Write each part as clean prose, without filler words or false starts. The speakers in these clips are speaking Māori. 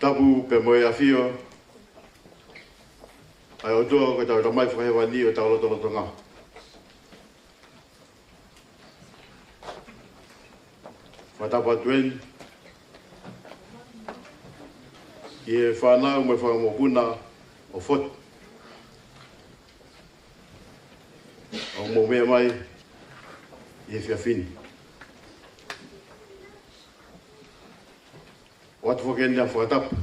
tapu pe moe a fio. Ai o tua ko tau tamai whakahewani o tau loto ngā. Whatapa tuen. I e whanau me whakamopuna o fot. O mo mea mai i e whiawhini. O atu whakene a whakatapa.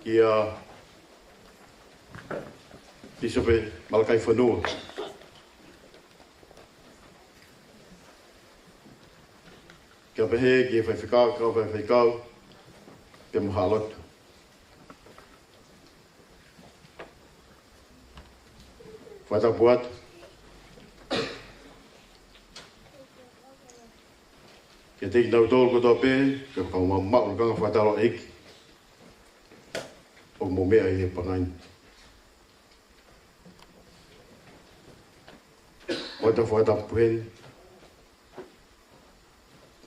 Ki a Bisope Malakai Whanua. Kia pehe ki e whaiwhikau, ka whaiwhikau, te mahalotu. Whaitapu atu. Kia teki nau tōru kotoa pehe, kia whakau mau kanga whaitalo eki. O mo mea i he pangaini. Whaitapu hene.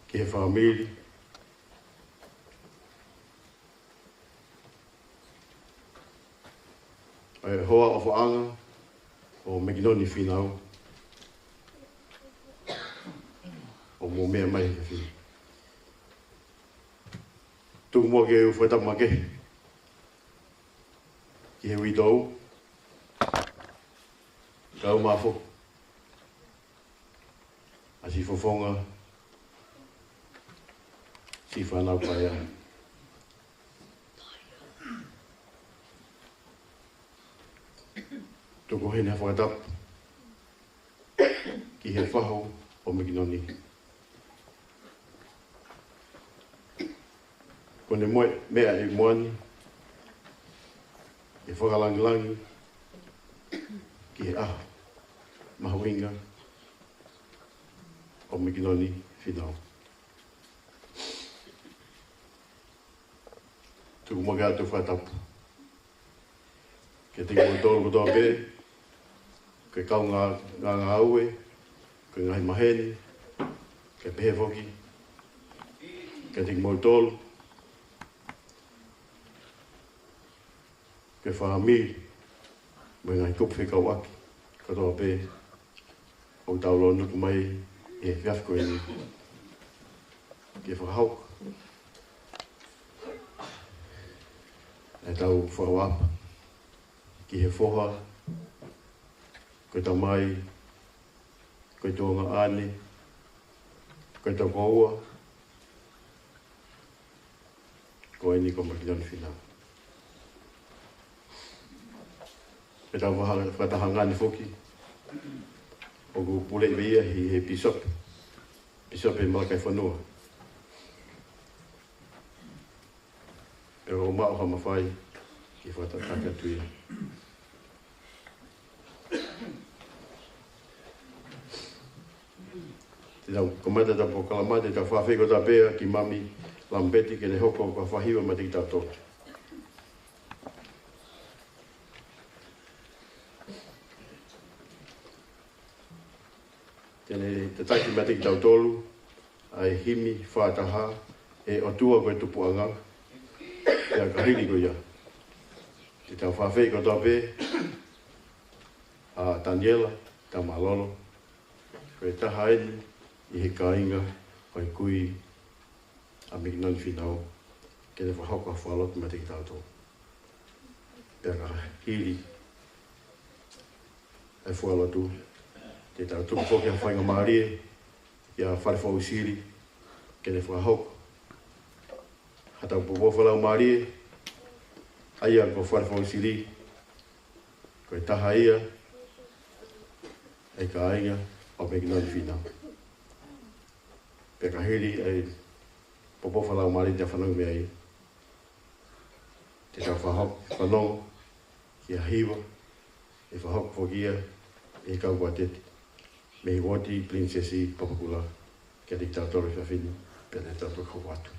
Ki he whamiri. Ai hoa o whaanga o Mekinoni Finau. O mo mea mai he whini. Tuku mua ke u whaitapu ma ke. Ki he witou. Kau mafo. Asi fofonga. Si whanau pai a. Tuku hene a whakatapu. Ki he whaho o Mekinoni. Kone mea e moani. E whakalangilangi. Ki he aha. Mahawinga. O Mekinoni Finau. Tuku mga atu whaitapu. Ke teki mo tōru kotoa pē. Ke kau ngā aue. Ke ngahi maheni. Ke pehe whoki. Ke teki mo tōru. Ke whahamiri. Me ngahi kupu whekau aki. Kotoa pē. O taulo nuku mai. E whiafko e ni. Ke whakahauka. E tau whawapa. Ki he whoha. Koe tau mai. Koe tau ngā ane. Koe tau koua. Koe ni ko Mekinoni Finau. E tau whatahangani whoki. O ku pule i veia hi he Bisope. Bisope Malakai Whanua. E o mao ha mawhai ki whatataka tui. Te tau komata ta Polokalama te tau whawhiko ta pēa ki mami Lampeti ke le hoko ka whahiwa ma te tau tōtu. Tēne te taki ma te tau tōlu ai himi whātaha e o tua koe tupu anga. Ia ka hiri ko ia. Te tau whawhei ko tau pē. A Daniela, tau malolo. Koe taha eni i he kāinga pai kui a Mekinoni Finau. Ke ne whahauka whalotu ma te ki tau tō. Pea ka hiri. E whalotu. Te tau tuku whoki a whainga maarie. Ia wharewhau siri. Ke ne whahauka. Hatau popofalau maarie. Aia ko wharewhau siri. Koe taha ia. E ka ainga o Mekinoni Finau. Pea ka hiri e popofalau maarie te whanau mea i. Te tau whanongo. Ki a hiwa. E whahauka whokia. E kau kua tete. Me i woti princesi papakula. Kia te tau tore whawhini. Pea te tau tore kau atu.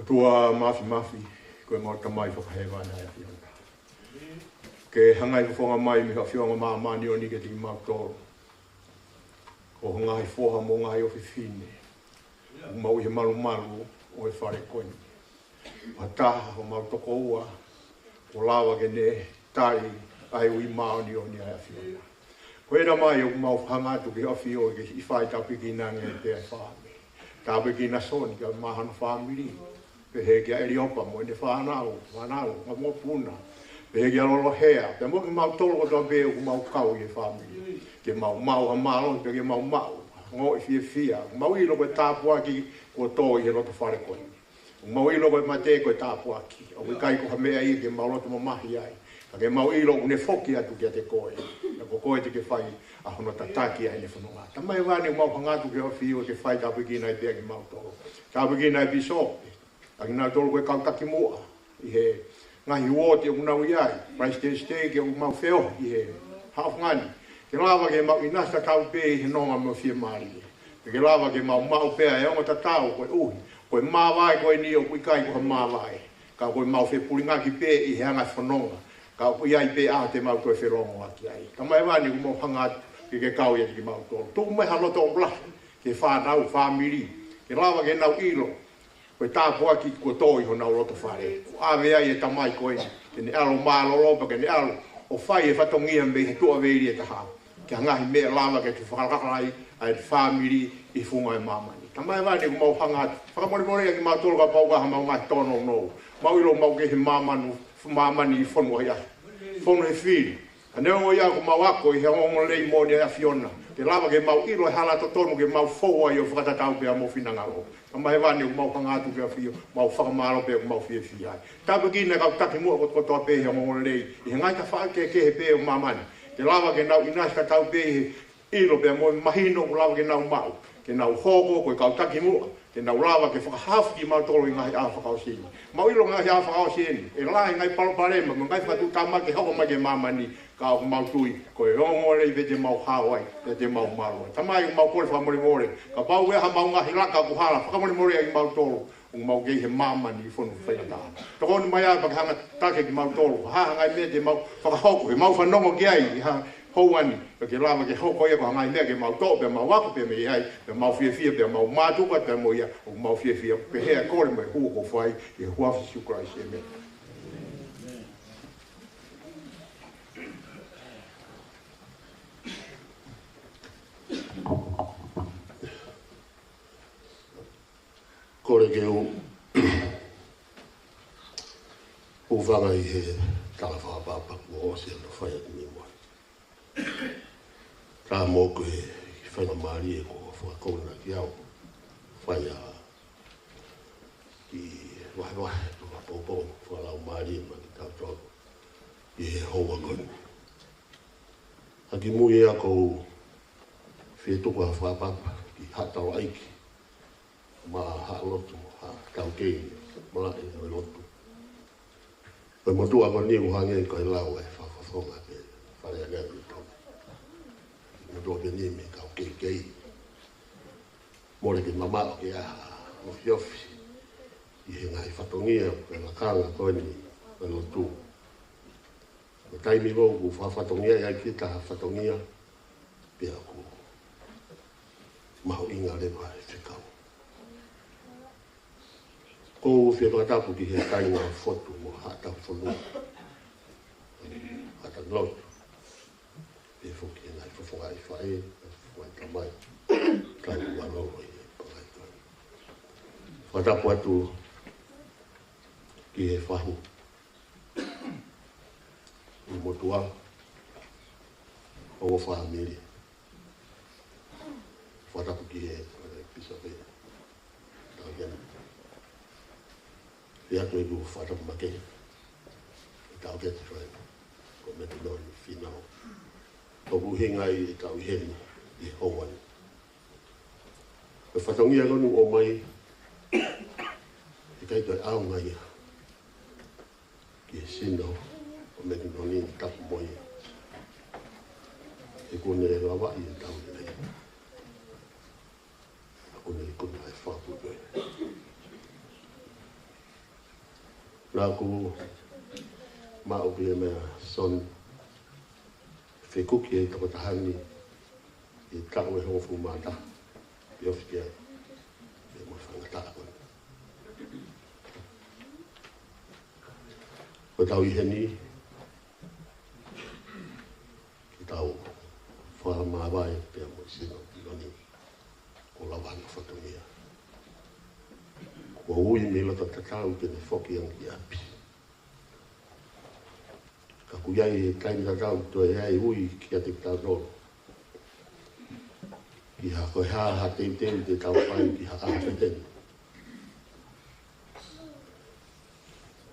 tua mafi koe mau tamai whakahewa nai a whianga. Ke hangai whonga mai mi whianga mamani o ni ke tiki mau toro. Ko ngahi whoha mo ngahi o whiwhine. Mau i he malu o e whare koini. Pataha o mau toko ua. O lawa ke ne tai ai ui maoni o ni ai a whianga. Koe na mai o mau hangatu ki awhi o ke i whai tapiki nange e te ai whahame. Tapiki na soni ka mahana whamiri. Pe he kia eri opa mo ne whanau, ka mo puna. Pe he kia lolo hea. Pe mo ke mau tolo kotoa pe o mau kau i e whamiri. Ke mau ha malo, pe ke mau. Ngo i fia. Mau i loko e tāpua ki ko tō i he roto whare koe. Mau i loko e mate ko e tāpua ki. O ke kai ko ha mea i ke mau roto mahi ai. Ke mau i loko ne foki atu kia te koe. Ko koe te ke whai a hono tataki ai ne whanonga. Tamai wāne mau hangatu ke awhi o ke whai tāpiki nai pia ki mau toro. Tāpiki nai bisope. Aki nā toro koe kautaki mua. I he ngahi uote o kunau iai. Christ Day ke o mau wheo i he hawhangani. Ke lawa ke mau inasta tau pe i he nonga mo fia maari. Ke lawa ke mau pea e onga tatau koe uhi. Koe mawai koe ni o kui kai koe mawai. Ka koe mau whe puringaki pe i he anga whanonga. Ka koe iai pe a te mau koe wherongo aki ai. Ka mai wani ku mau hangatu ke kau ia ki mau toro. Tuku mai haloto o blahi. Ke whanau, whamiri. Ke lawa ke nau ilo. Koe tāpua ki kua tōi ho nau roto whare. Awe ai e tamai koe. Ke ne alo mālolopa, ke ne alo. O whai e whatongia me he tua veiri e taha. Ke ngahi mea lama ke te whakalakarai ai te whamiri i whunga e mamani. Tamai wani ku mau hangatu. Whakamori ki mau tolo ka paukaha mau ngai tono no. Mau ilo mau ke he mamani i whonu ai ai. Whonu he whiri. A neo o ia ku mau ako i he ongo lei mōni a Fiona. Te lama ke mau ilo e hala to tonu ke mau fōa i o whakatatau pia mo whinangaro. Kama he wani ku mau hangatu pia whio, mau whakamaro pia ku mau whia whia ai. Tāpu ki na kau taki mua ko toa pē he ongo lei. I he ngai ta whaake ke he pē o mamani. Te lama ke nau inas ka tau pē he ilo pia mo mahino ku lama ke nau mau. Ke nau hoko koe kau taki mua. Ke nau lava ke whakahafu ki mau tolo i ngahi a whakaosini. Mau ilo ngahi a whakaosini. E lai ngai paloparema, ngai whatu tama ke hoko mai ke mamani. Ka o mau tui, ko e ongo rei ve te mau hawai, te mau marua. Tamai mau kore whamori more. Ka pau eha mau ngahi laka ku hala, whakamori more ai mau tolo. O mau gei he mamani i whonu whainataha. Toko ni mai a pakahanga take ki mau tolo. Haha ngai mea te mau whakahoko, he mau whanongo ki ai. Houani, ke lava ke hoko ia ko hangai mea ke mau tō, pe mau wako pe me ai, pe mau whiawhia, pe mau mātuka, pe mo ia, o mau whiawhia, pe hea kore mai hua ko whai, e huafi siu Christ e mea. Kore ke o whanga i he tala whapapa mo o se alo whai ati mi moa. Rā mō koe i whainga maari e ko whakakona ki au. Whai a i wahe tuka pōpō, whalau maari e ma ki tau tōku. I he hoa koni. Aki mui e a kou whetuka whapapa ki hatau aiki. Ma ha lotu, ha tau kei, mala e o lotu. Koe motua ko ni uhange koe lau e whawhawhonga pe whare a gari tau. Motua pe ni me kau kei. Mole ke mamao ke aha, o hiofi. I he ngai whatongia, koe makanga koe ni, koe lotu. Me taimi rou ku whawhatongia e ai ki taha whatongia, pia ku maho inga lewa e whikau. Ko fia whakatapu ki he tainga whotu mo hata whonu. Hata lotu. Pe whoki e nai whawhai whae, whai tamai. Kai ualoa i e pakai kai. Whakatapu atu ki he whahu. I motua. O whamiri. Whakatapu ki he pisape. Tākena. Ia toi lu whatapu make. E tau kete whae. Ko Mekinoni Finau. Toku hinga i tau i heni i hauani. E whatongia lonu o mai. E kai toi au ngai. Ki e sino o Mekinoni tapu moi. E kone e rawa i e tau i rei. A kone e kone ai whapu koe. Laku mau pia mea son whekuki e toko tahani i tau e hongo fumata i ofia e mo whangata kon. Ko tau i heni ki tau whaamawai pia mo i sino piloni o lawana whatungia. Ko ui me lota tatau pene whoki ang i api. Ka kuyai e kaini tatau to e ai ui ki a te tau rolo. Ki ha koe ha te te tau pai ki ha a te.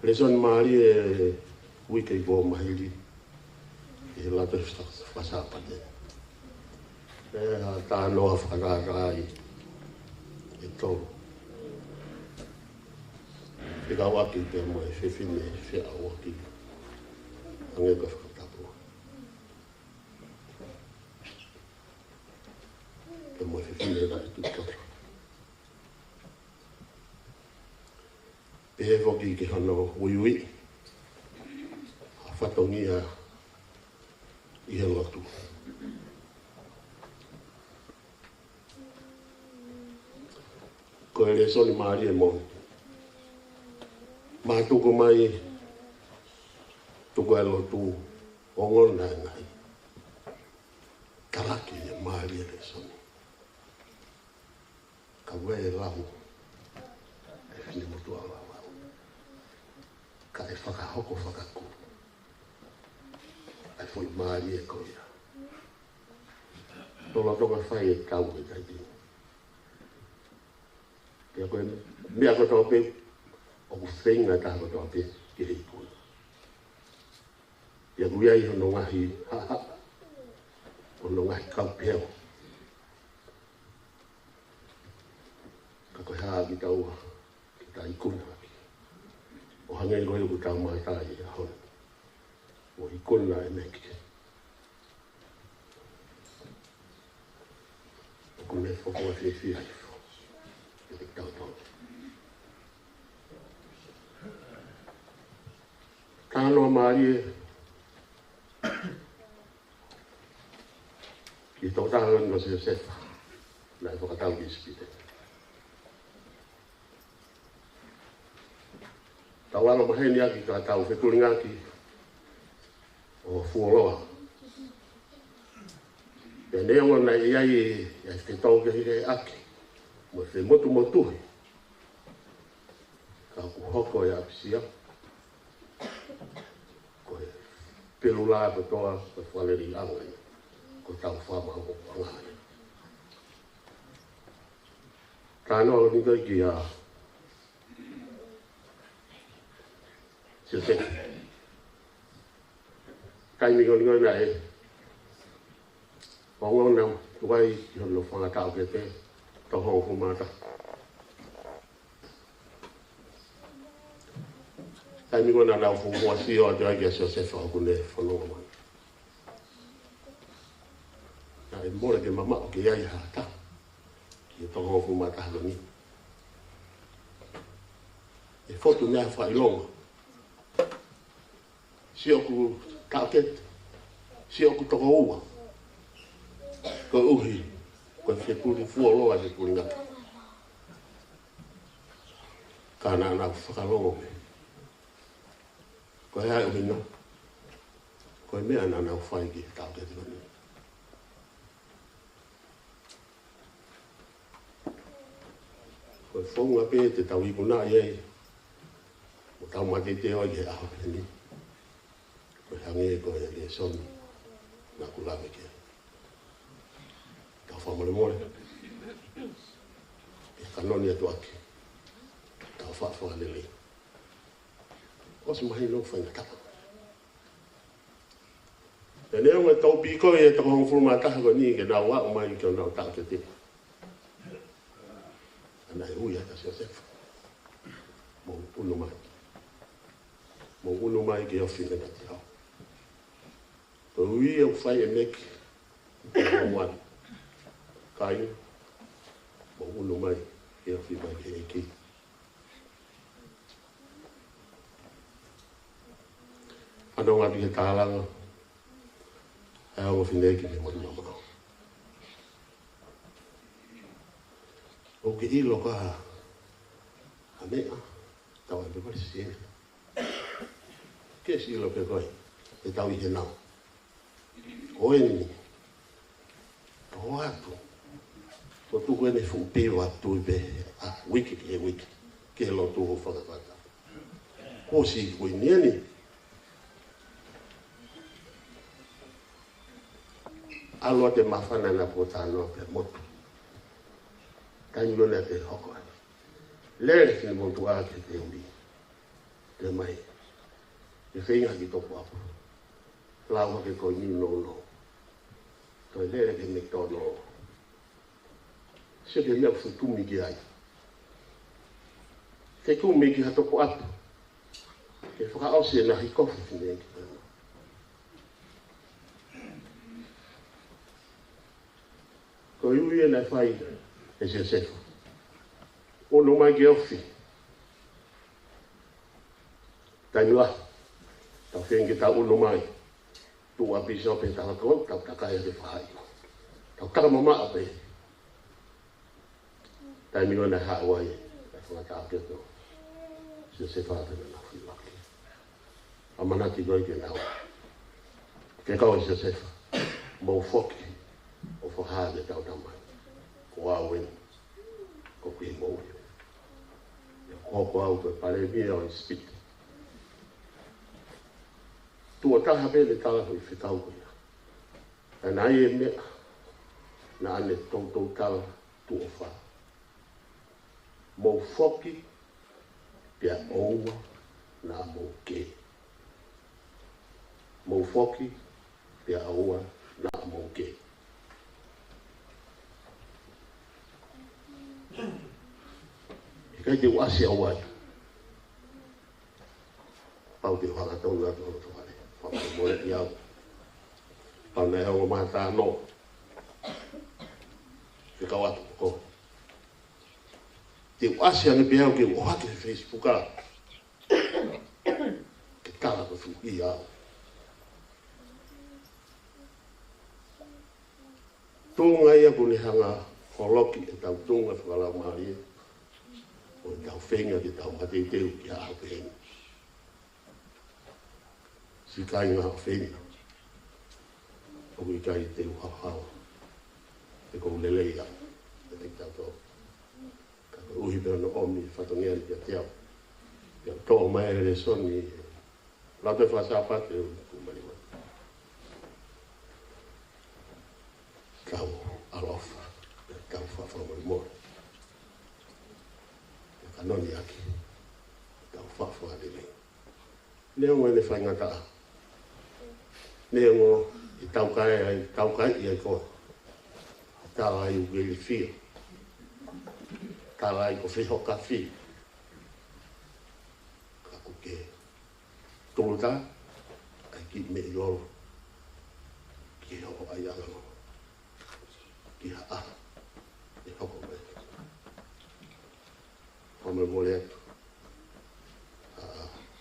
Leson maari e ui kei bo mahiri e lato whasapa te. E ha tā noa whakararai e tōru. E ka waki pe mo e whiwhine e whia waki. Ange ka whakatapua. Pe mo e whiwhine e rai tutora. Pe he waki ki hano uiui. A whatongia i he lotu. Ko e le soni maari e moni. Mā tuku mai, tuku e lotu o ngona ngai. Karaki e maari e le soni. Ka wē e lahu, e whine motu a lau. Ka e whakahoko whakaku. Ai fwoi maari e koia. Tola toka whai e kau e kaiti. Kia koe, mea koe tō pe, o ku whenga tāko tō pe, ki hei kua. Ia kui ai hono ngahi, hono ngahi kau peo. Ka koe haa ki taua, ki tā ikuna aki. O hangei koe ku tau mai tāi a hono. O ikuna e meki. O ku me whakua whiwhi ai who. Ki te tau tau. Tānoa maari e ki tō tāhon no se sefa nai whakatau ki spite. Tawala maheni aki ka tau whekuringa ki o fuoloa. Te neongo nai iai e te tauke hire aki mo te motu motuhi. Ka ku hoko e apisia. Pelula pe toa pe whaleri angai, ko tau whama o angai. Tāno ni kai ki a se kai mi ngoni ngoi nai o ngona tuai ki hono whangatau ke te tohong humata. Kai mi ngona nau fungua si o te agia se se whakune whanonga mai. Nā e mora ke mama o ke iai hata, ki e tohong humata haloni. E whotu nea whailonga. Si oku tāket, si oku toko ua. Ko uhi, ko te puri fuoloa te puri ngata. Ka nā nau whakalongo me. Ko hea uhi no. Ko e mea nā nau whai ki tāket ngani. Ko e whonga pē te tau ikuna iei. Mo tau mate te oi he aho peni. Ko hange ko e le soni na kulame ke. Tau whamare more. E kanoni atu aki. Tau whaafua lele. Osi mahi no whainga tapa. E neo me tau piko e tau hongo furuma taha ko ni ke nau wao mai ki o nau tau te te. Ana e ui ata se o sefa. Mo unu mai. Mo unu mai ki o whine na te hao. Ko ui e whai e meki. Mo wani. Kai. Mo unu mai ki o whine ki e ki. Ano ngati ke tālanga. Ai au whine ki me mori mama. O ke ilo ka a mea. Tau e pepari si e. Ke si ilo pe koe. E tau i he nao. O e ni. O atu. O tuku e ne fu peo atu i pe. A wiki ki e wiki. Ke lo tu ho whakatata. O si koe ni ani. Aloa te mawhana na po tānoa pe motu. Kaingo na te hoko ani. Lere ki ni motu a ke te uri. Te mai. Te whinga ki topo apu. Lawa ke koe ni no no. Toi lere ke me tono. Se ke mea fu tumi ki ai. Ke tumi ki ha topo apu. Ke whakaose na hikofu fine ki tano. Ko iui e na whai e se sefa. O no mai ke ofi. Tainua. Tau whenke tau uno mai. Tu apisa o pe tau kau, tau takai te whai. Tau taka mama a pe. Tainua na Hawaii. Tai whangata a keto. Se sefa tana na whi waki. A manati goi ke nau. Ke kau e se sefa. Mau whoki. O whahade tau tamai. Ko awen. Ko kui mou. Ko au ko pare mia o spit. Tua taha pele tala hui whitau kuia. E nai e mea. Na ane tautou tala tua wha. Mou whoki. Pia oua. Na mou ke. Mou whoki. Pia oua. Na mou ke. Kai te wasi au ai. Pau te whakatau ngā tōna tōhare. Whakatau more ki au. Pau nei au maha tā no. Te kau atu ko. Te wasi ange pe au ke whake Facebook a. Ke kala ko fuki au. Tōnga ia kuni hanga holoki e tau tōnga whakalau maari e. O tau whenga ki tau mate teu ki a whenga. Si kai ngā whenga. O i kai teu hau. Te kou lelei a. E te tau tō. Ka uhi pēr no omi whatongia ni kia teau. Kia tō mai re soni. Lau te whasapate o kumariwa. Kau alofa. Kau whawhamari mori. Kanoni aki. Tau whawha lele. Neo ngoi le whaingata. Neo ngō i tau kai i ai koa. Tau ai uge li whio. Tau ai ko whiho ka whi. Ka kuke. Tōruta. Ai ki me i oro. Ki hoko ai alano. Ki ha a. I hoko me. Ome mole atu.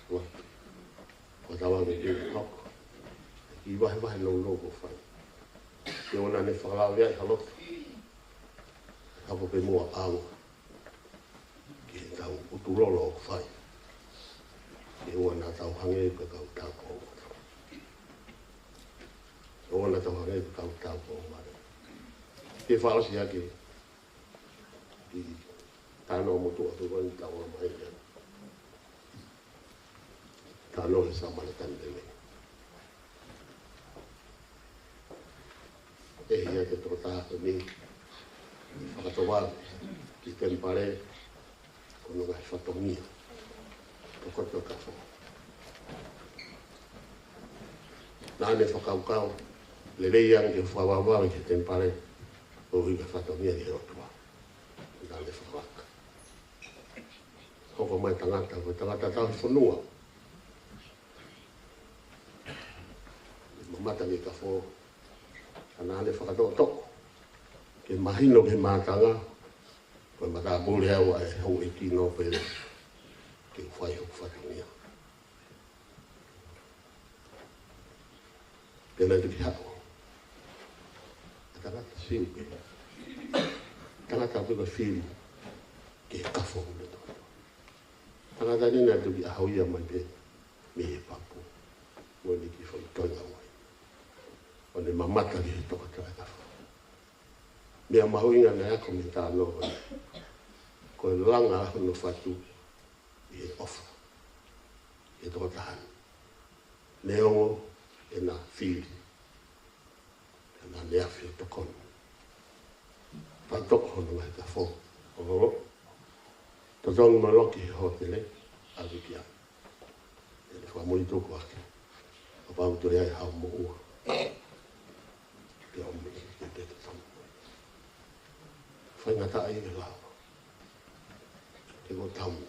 Wa tawa me te hoko. I wahe no logo whai. Te ona ne whakalau rea i halotu. Hapo pe mua awa. Ki he tau uturolo o whai. Te ona tau hange pe kau tau kou. Te ona tau hange pe kau tau kou. Te whaosi ake. Tano mo tu atu wan tau mai ya. Tano le sama le tandele. Ya te trota ni. Fakatowa ki tempare kono ga fatomia. Kokoto kafo. Nane fakau le leia ke fawawa ki tempare o ga fatomia ni rotua. Nane fakau. Hoko mai tangata, ko tangata tau whanua. Mamata ki ka who, anane whakatoko toko. Ke mahino ke mātanga, ko mata bōre au ai hau e kino pere, ke whai hoku whatangia. Tēnā tuki hao. Tangata siu ke. Tangata tuka whiri ke kafo hula tō. Tangata nina tuki ahauia mai pe me he papu. Mōni ki whaitoinga wai. O ne mamata ki he toka kai kafo. Mea mahuinga na ako me tā noa. Ko e langa aho no whatu i he ofa. E toka tahani. Neongo e nā whiri. E nā neawhi o tokono. Pai toko hono ngai ka whō. O to tongu maloki he hotele, awi ki ai. E le whamuri toko ake. O pau to ai hao mo ua. Te omi e te tongu. Whaingata ai e lau. Te go tamu.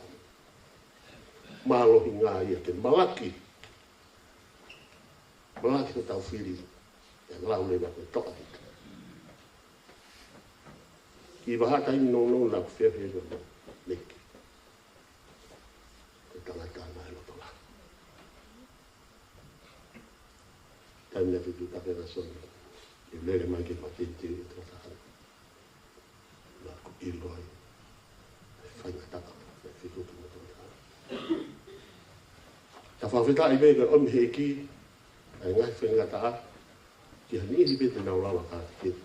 Mālohi ngā ia te malaki. Malaki ko tau whiri. E lau lewa koe toka hita. I wahata i no la whiawhi e no neki. Te tangata ana e loto la. Taimina tutu tapena soni. I lere mai ke matiti e tō tahana. Nā ko iloi. E whaingataka. E whitutu mo tō tahana. Ta whawhita i mei ka omi he ki. Ai ngai whaingata a. Ki hani i bete nau lawa ka te ki.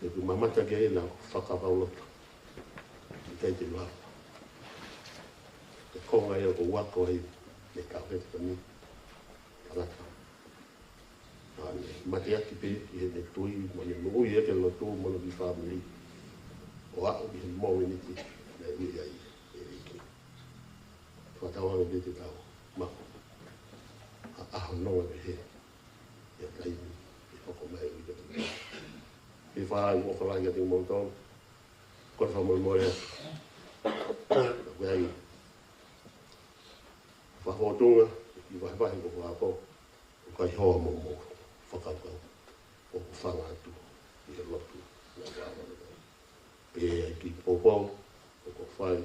E ku mamata ke e nau whakapauloto. I kei te lawa. E konga e o wako hei. Me ka whete ka ni. Tarata. Mate ati pe i he ne tui. Mane mui e ke loto mono ki whamili. O ako ki he mōi niti. Ne ui ai e riki. Whatawanga bete tau. Mako. Aho noa me he. Ia taimi. E hoko mai ui te tui. I whaai o wharai ati mōtong. Kore whamoi moe. Koe ai. Whahotunga. I wahewahe ko whapo. Kai hoa mo mo. Whakakau. O whanga atu. I he lotu. Pe ai ki pōpau. O ko whai.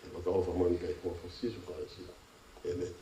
E waka ofa mani kai kua whasisu kai si. Amen.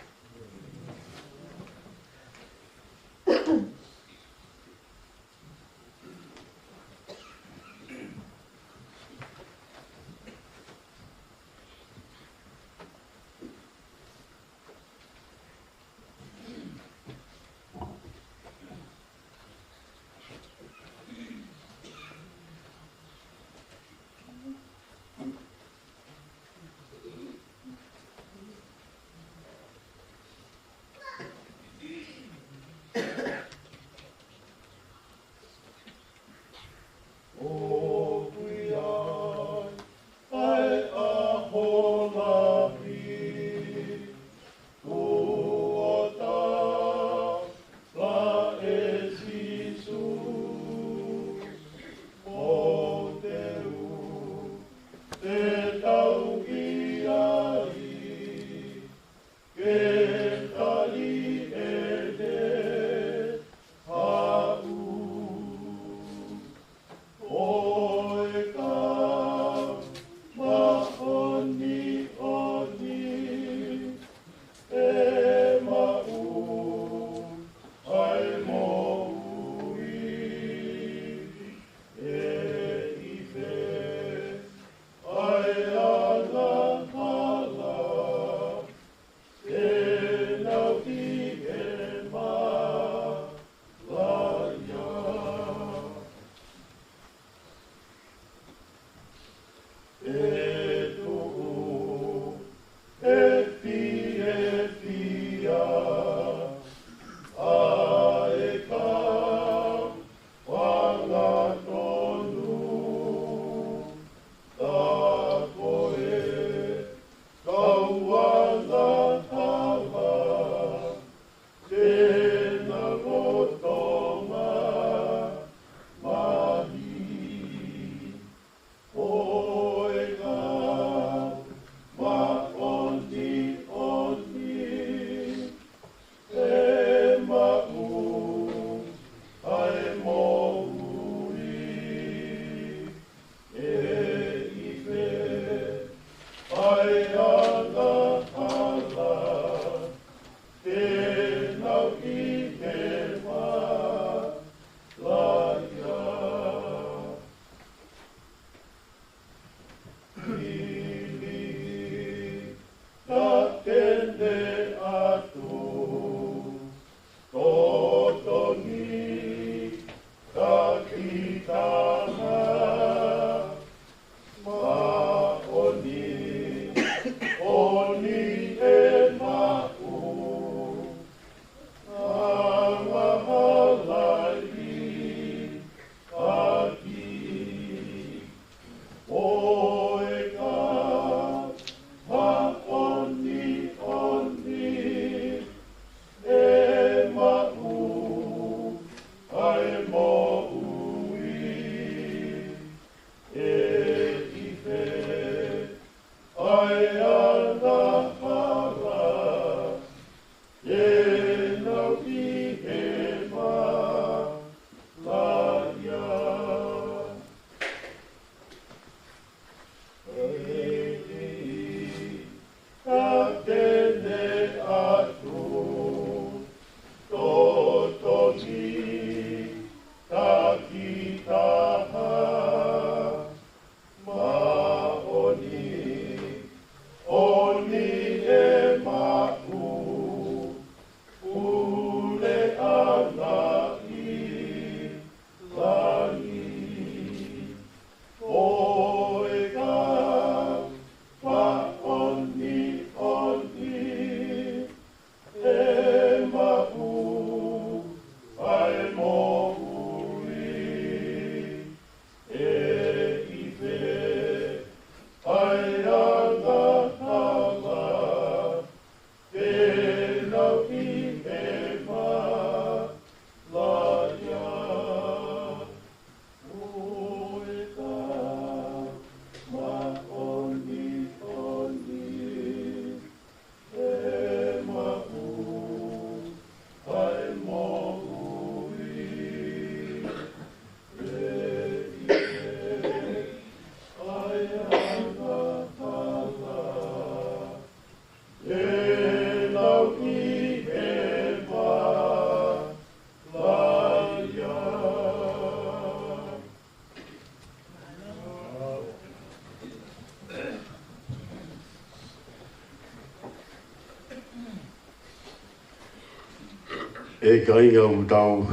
E kainga u tau,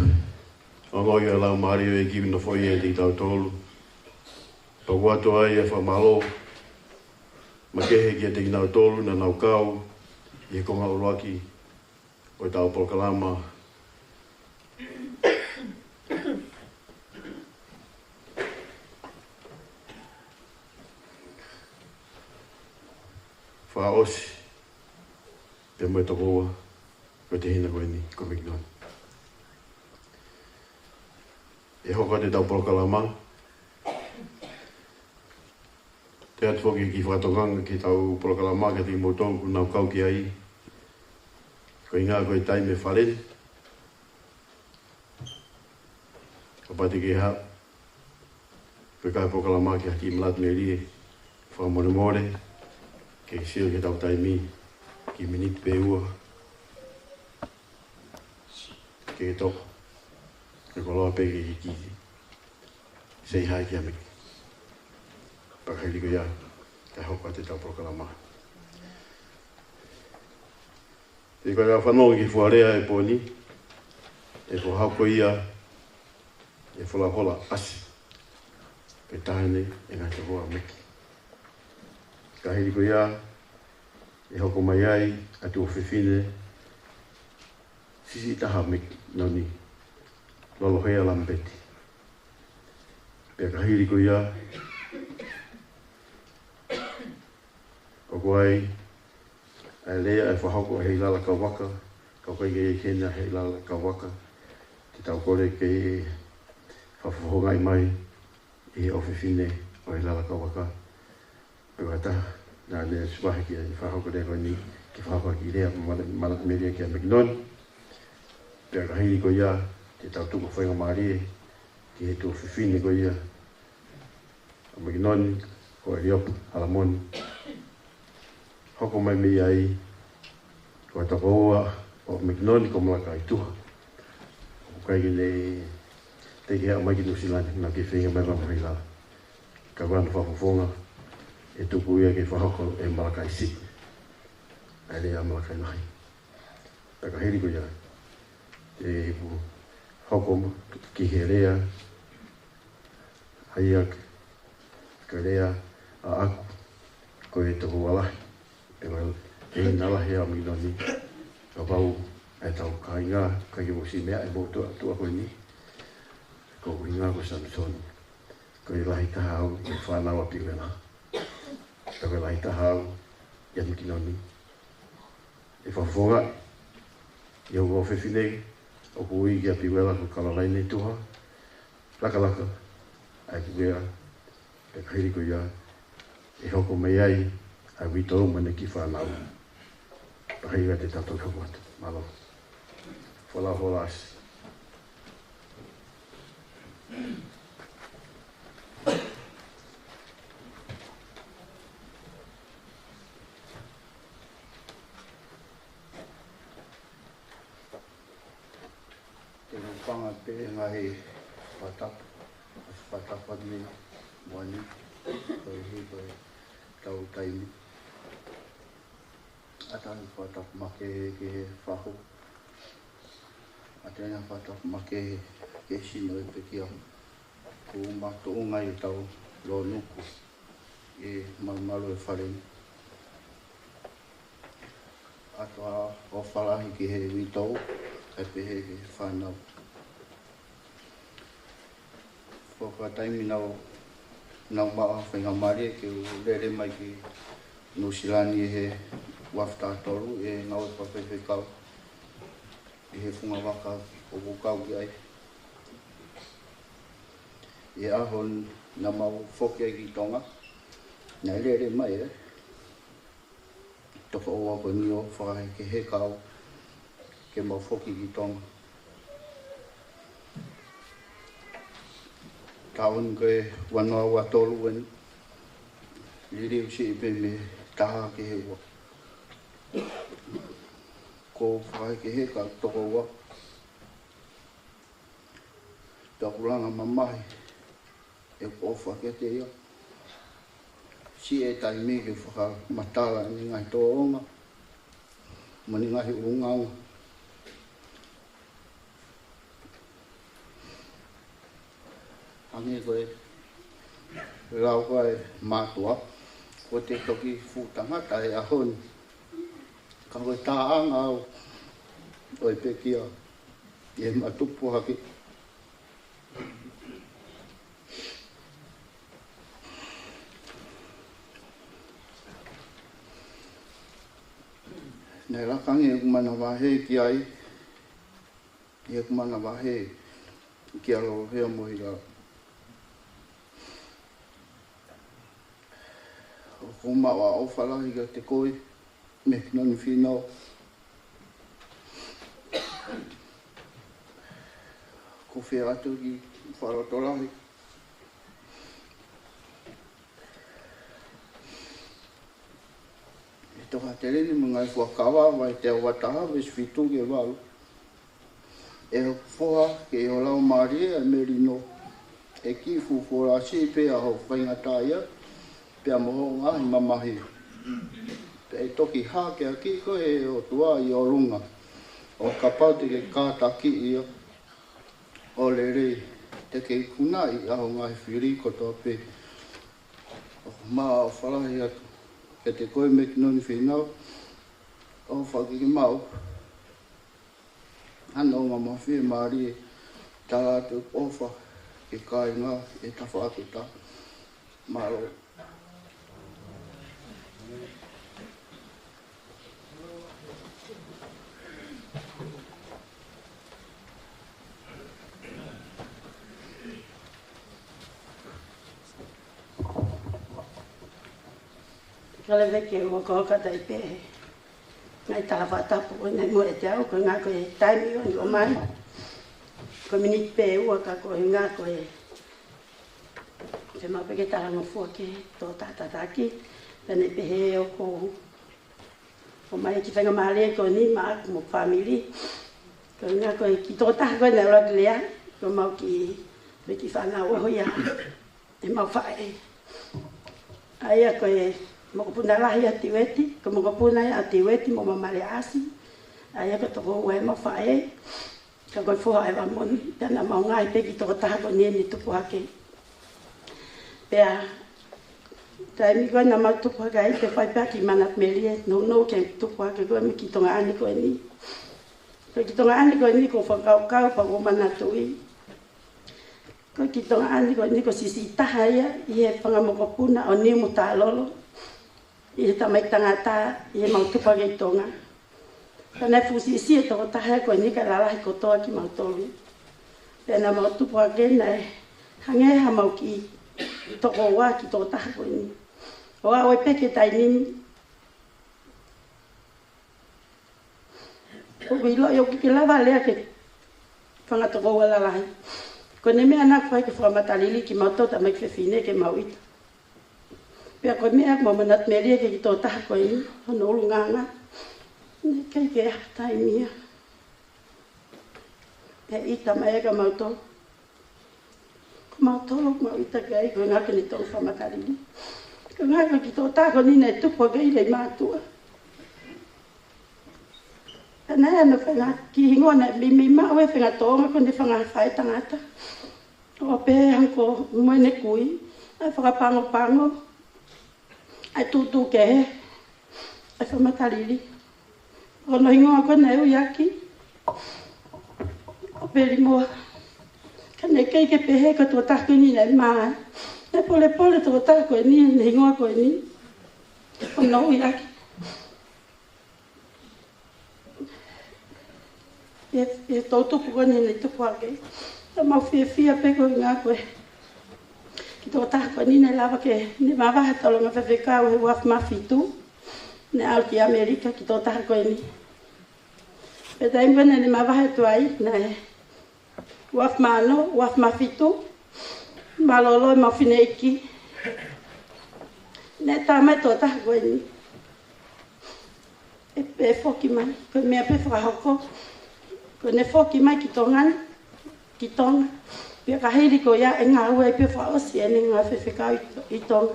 angoi a lau mario e kiwi na foi e te tau tolu. Pa wato ai e whamalo, ma kehe ki e te nau tolu na nau kau, i e konga uruaki, o tau Polokalama. Wha osi, te moe tokoa, ko te hina koe ni, ko Mekinoni. E hoka te tau Polokalama. Te atu whoki ki whakatonganga ki tau Polokalama, ka te motongu nau kau ki ai. Ko inga koe tai me wharen. Ka pati ki ha. Koe kai Polokalama ki haki mlat me rie. Whamore more. Ke sio ki tau tai mi. Ki minit pe ua. Ke toko. Ke koloa peke ki kiti. Sei hai ki amiki. Pakaili ko ia. Ka hoka te tau Polokalama. Te koe ka whanau ki fuarea e pōni. E ko hauko ia. E whala hola asi. Pe tahane e ngā te hoa meki. Ka hiri ko ia. E hoko mai ai. Atu o whiwhine. Sisi taha meki noni. Lolo hea lampeti. Pea ka hiri ko ia. O koai. Ai lea e whahoko hei lala ka waka. Ka koe ke kena hei lala ka waka. Te tau kore ke whawhongai mai. I o whiwhine o hei lala ka waka. Pea kata. Nā lea suahe ki ai whahoko rea koe ni. Ki whahoko ki rea mana meria ki a Mekinoni. Pea ka hiri ko ia. Te tau tuku whainga maarie. Ki he tu whiwhine ko ia. A Mekinoni. Ko e riopu alamoni. Hoko mai mi ai. Ko e tako ua. O Mekinoni ko malaka i tuha. Ko kai ki le. Te ki hea mai ki nusilani. Nā ki whinga mai mamu hei la. Ka kwana whawhawhonga. E tuku ia ki whahoko e malaka i si. Ai lea malaka i nahi. Taka hiri ko ia. Te hoko ki he rea. Haiak, ka rea a aku, ko e tohu alahi. E nalahi a Mekinoni, ka wau e tau ka inga, ka ki mosi mea e mo tua koe ni. Ko inga ko Samsoni, ko i lahi tahau i whanau a piwena. Ka koe lahi tahau i a Mekinoni. E whawhonga, i au o whewhinei, o ku ui ki a piwela ko kalalai nei tuha. Laka laka, ai kuwea, e kahiri ko ia, e hoko mei ai, ai wito o mane ki whanau. Pahaiwa te tatou hoko atu, malo. Whala hola asi. Te panga pe ngahi patapa, as patapa ni moani, koi hi koi tau taimi. Atani patapa make ke whaho. Atani patapa make ke sino e pekia. Ko mato ngai tau lo nuku e mamalo e whareni. Atoa o whalahi ki he witou, e pehe ki whanau. Whaka taimi nau maa whainga mare ke u lere mai ki Nusilani e he wafta toru e ngau e papepe kau. I he whunga waka o bukau ki ai. E ahon na mau whokia ki tonga. Nai lere mai e. Toko oa ko ni o whakahe ke he kau ke mau whoki ki tonga. Taun koe wanoa wa tolu wani. Liri usi ipe me taha ke he ua. Ko whakahe ke he kau toko ua. Takulanga mamahi. E ko whakete ia. Si e taimi ke whaka matala ni ngai tō onga. Mani ngahi ungaunga. Angi koe rau koe mātua. Ko te toki whutangata e ahoni. Ka koe tāanga au. Oi pekia. E matupu haki. Nei rakangi e kumana wahe ki ai. E kumana wahe ki alo hea mohi rau. Ko mawa o whalahi ka te koe, Mekinoni Finau. Ko whea atu ki wharatolahi. E toha te rene mga i whakawa, vai te awataha, ves whitu ke walu. E whoha ke o lau maria e merino. E ki whuwhora si pe aho whaingatāia. Pea moho ngahi mamahi. Pe e toki hake a ki koe e o tua i o runga. O kapau te ke kāta ki ia. O le rei te ke kunai aho ngahi whiri kotoa pe. O maa o whalahi atu. Ke te koe Mekinoni Finau. O whakiki mau. Ana o ngā mawhi maari e tala atu ofa ke kai ngā e tawha atu ta. Maro. Kale veke o koka tai pe. Ngai ta whatapu nei mo e te au ko ngā koe taimi o ni o mai. Ko minit pe ua ka koe ngā koe. Te mau peke taranga fua ke tō tātataki. Pene pe he o ko. O mai ki whenga maale ko ni maa mo family. Ko ngā koe ki tō tā koe nei ora lea. Ko mau ki veki whanau o hoia. E mau whae. Aia koe moko puna lahi a tiweti, ko moko puna a tiweti mo mamare asi. Aia ko toko ue ma whae, ka koe fua e wa moni, tana mau ngai peki toko taha ko nieni tupu hake. Pea, taimi koe na mautupa kai te whai pea ki manat melie, no ke tupa ke koe me ki tonga ane koe ni. Koe ki tonga ane koe ni ko whakau kau pa ko manatui. Koe ki tonga ane koe ni ko sisi taha ia, i he whangamokopuna o ni muta lolo. I he tamai tangata, i he mautupa kei tonga. Kana fusisi e toko taha koe ni ka lalahi kotoa ki mautolu. Pea na mautupa kei nei, hangeha mau ki toko wā ki toko taha koe ni. O a oi peke tai nini. O ilo i o ki lava lea ke whangatoko wala lahi. Ko ne mea nak whai ke whamatalili ki mautota mai whewhine ke mauita. Pea koe mea mo manat meria ke ki toko taha koe ni. Hono ulu nganga. Ne kei ke tai mia. Pea ita mai eka mautolo. Ko mautolo mauita kei koe ngake ni toko whamatalili. Ko ngaka ki tō tāko ni nei tupo kei lei mātua. Pena ea no whenga ki hingoa nei mimi mau e whenga tōnga ko ni whanga whai tangata. O pē hanko mwene kui, ai whakapango. Ai tūtū ke he, ai whamatariri. O no hingoa ko nei uiaki. O pēri mua. Ka nei kei ke pehe ka tō tāko ni nei maa. E pole tō tā koe ni, ne hingoa koe ni. O nau i aki. E tō tupu koe ni nei tupu ake. Ta mau whia pe koe ngā koe. Ki tō tā koe ni nei lava ke, ne mawaha talonga whewhekau he waf mawhitu. Ne au ki Amerika ki tō tā koe ni. E taimwe ne mawaha tuai, ne waf mano, waf mawhitu. Malolo e mawhine iki. Ne tā mai tō taha koe ni. E pē whoki mai, koe mea pē whakahoko. Koe ne whoki mai ki tōngani, ki tonga. Pia ka heiri ko ia e ngā ua e pē whaosi e ni ngā whewhekau i tonga.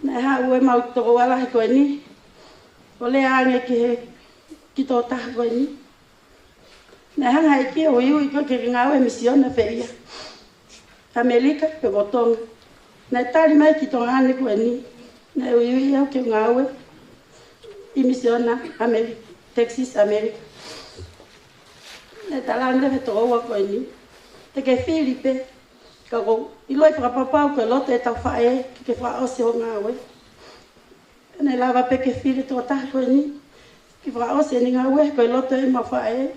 Ne ha ua e mau toko walahi koe ni. O le aange ki tō taha koe ni. Ne hanga e ki o iu i koe ke ngā ua e misiona whia. Amerika pe kotonga. Nai tari mai ki tonga ane koe ni. Nai ui au ke ngā ue. I misiona Amerika. Texas, Amerika. Nai talanga he tō ua koe ni. Te ke Filipe. Ka kou iloi whakapapau koe lote e tau whae. Ki ke whaose o ngā ue. Nai lava pe ke Filipe tō taha koe ni. Ki whaose ni ngā ue koe lote e ma whae.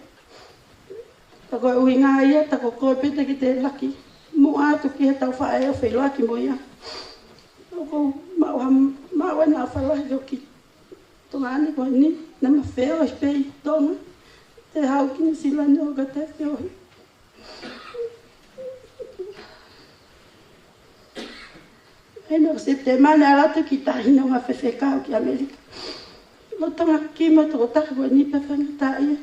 Ta koe ui ngā ia. Ta koe pete ki te laki. Mo atu ki he tau whae o wheloa ki moia. Oko mau e nā whalahi o ki tonga ane koe ni. Na ma wheo e pei tonga. Te hau ki ni silani o ka te wheo. E no septe mane alatu ki tahina ngā whewhekau ki Amerika. No tonga ki ma tō taka koe ni pe whangata ia.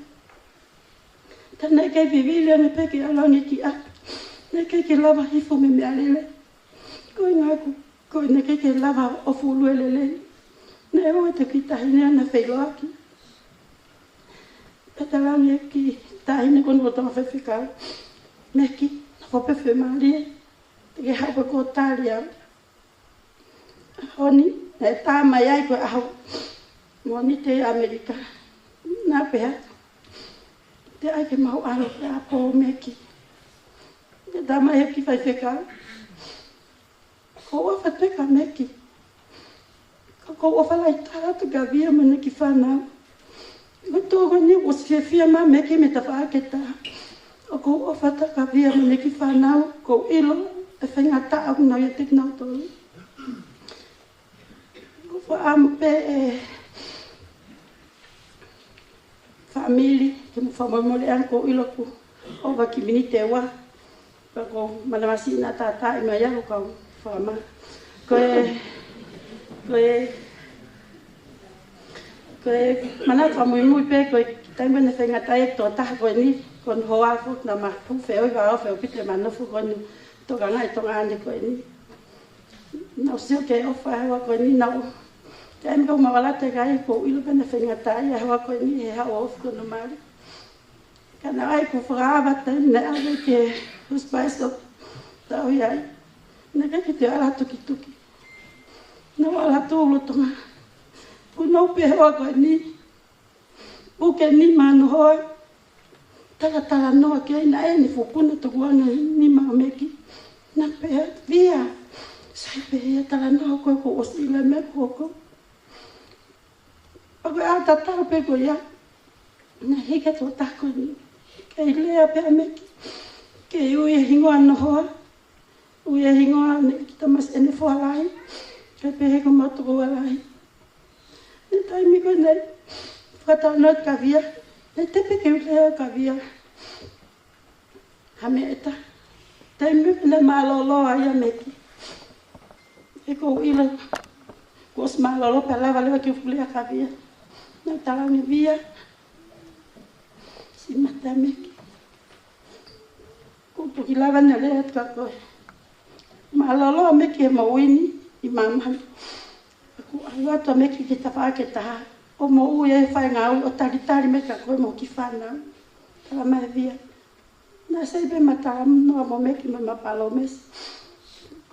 Tana kei vivilia ne peke alangi ki a. Ne kei ke lava hifo me mea lele. Koe ngāku, koe ne kei ke lava o fulu e lele. Ne oe te ki tahine ana wheiloaki. Petalangi e ki tahine kono o tonga whewhekau. Meki, na whope whemalie. Te ke haupa ko tāli au. Honi, e tā mai ai koe aho. Moni te Amerika. Nā pēha. Te ai ke mau aro pe apo o meki. Te dama e ki whai whekau. Ko ua whateka meki. Ko ua whalai tātu ka via mana ki whanau. Ko tōga ni o whia ma meki me ta whaaketa. O ko ua whateka via mana ki whanau. Ko ilo e whainga taa au nau e te nau tōru. Ko whaamu pe e famili. Ke mu whamamole an ko ilo ku. O waki mini te wa. Ko manamasi na tata i mai au kau whama. Koe mana whamui mui pe koe taimwe ne whaingata e tō taha koe ni. Kon hoa fuk na ma pu wheo i wao wheo pite manafu koe ni. Toka ngai tonga ane koe ni. Nau siu ke ofa hewa koe ni nau. Taimwe kau mawalate kai ko ilu pene whaingata i hewa koe ni he hao ofu kono maari. Kana ai ku whakaawata ne awe ke huspaiso tau iai. Naka ki te ala tuki. Na wala tūlo tonga. Puno pewa koe ni. Uke ni mano hoi. Tala noa ki aina e ni fupuna tukuana ni mameki. Na pea via. Sai pea tala noa koe ko osila me koko. Ako a tatara pe ko ia. Na hike tō tako ni. Kei lea pea meki. Kei ui e hingoa no hoa. Ui e hingoa ne ki tamas ene whalai. Kei pehe ko matuko walai. Ne taimi ko nei. Whakatau not ka via. Ne tepe ke lea ka via. Hame eta. Taimi ne maloloa ia meki. E ko uila. Kos malolo pe lava lewa ki ukulea ka via. Ne talangi via. Si mata meki. Kutu ki lava ne lea tka koe. Malolo meki e mawini i mamani. Aku aluato meki ki tawha ke taha. O mo ui e whai ngau o tari meka koe mo ki whanau. Tala mai via. Nā seipe matala noa mo meki me mapalo mesi.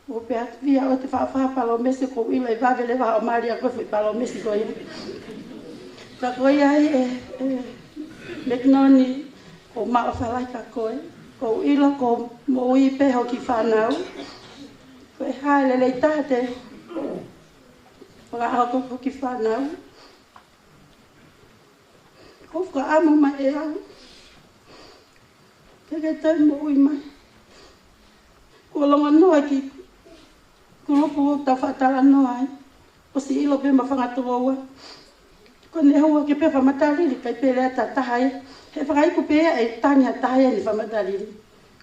O pea via o te whawha palo mesi ko ila i vavele waha o maria koe whi palo mesi koe. Ka koe ai e Mekinoni ko mao whalai ka koe. Ko ila ko mo ui peho ki whanau. Koe hae lelei tāte. Whakahoko ko ki whanau. Ko whaamu mai e au. Keke tai mo ui mai. Ko longa noa ki kuropu o tau whaatala noa ai. O si ilo pe ma whangatua ua. Ko ne hua ke pe whamatariri kai pe lea tatahai. He whakaiku pea e tania tahai ni whamatariri.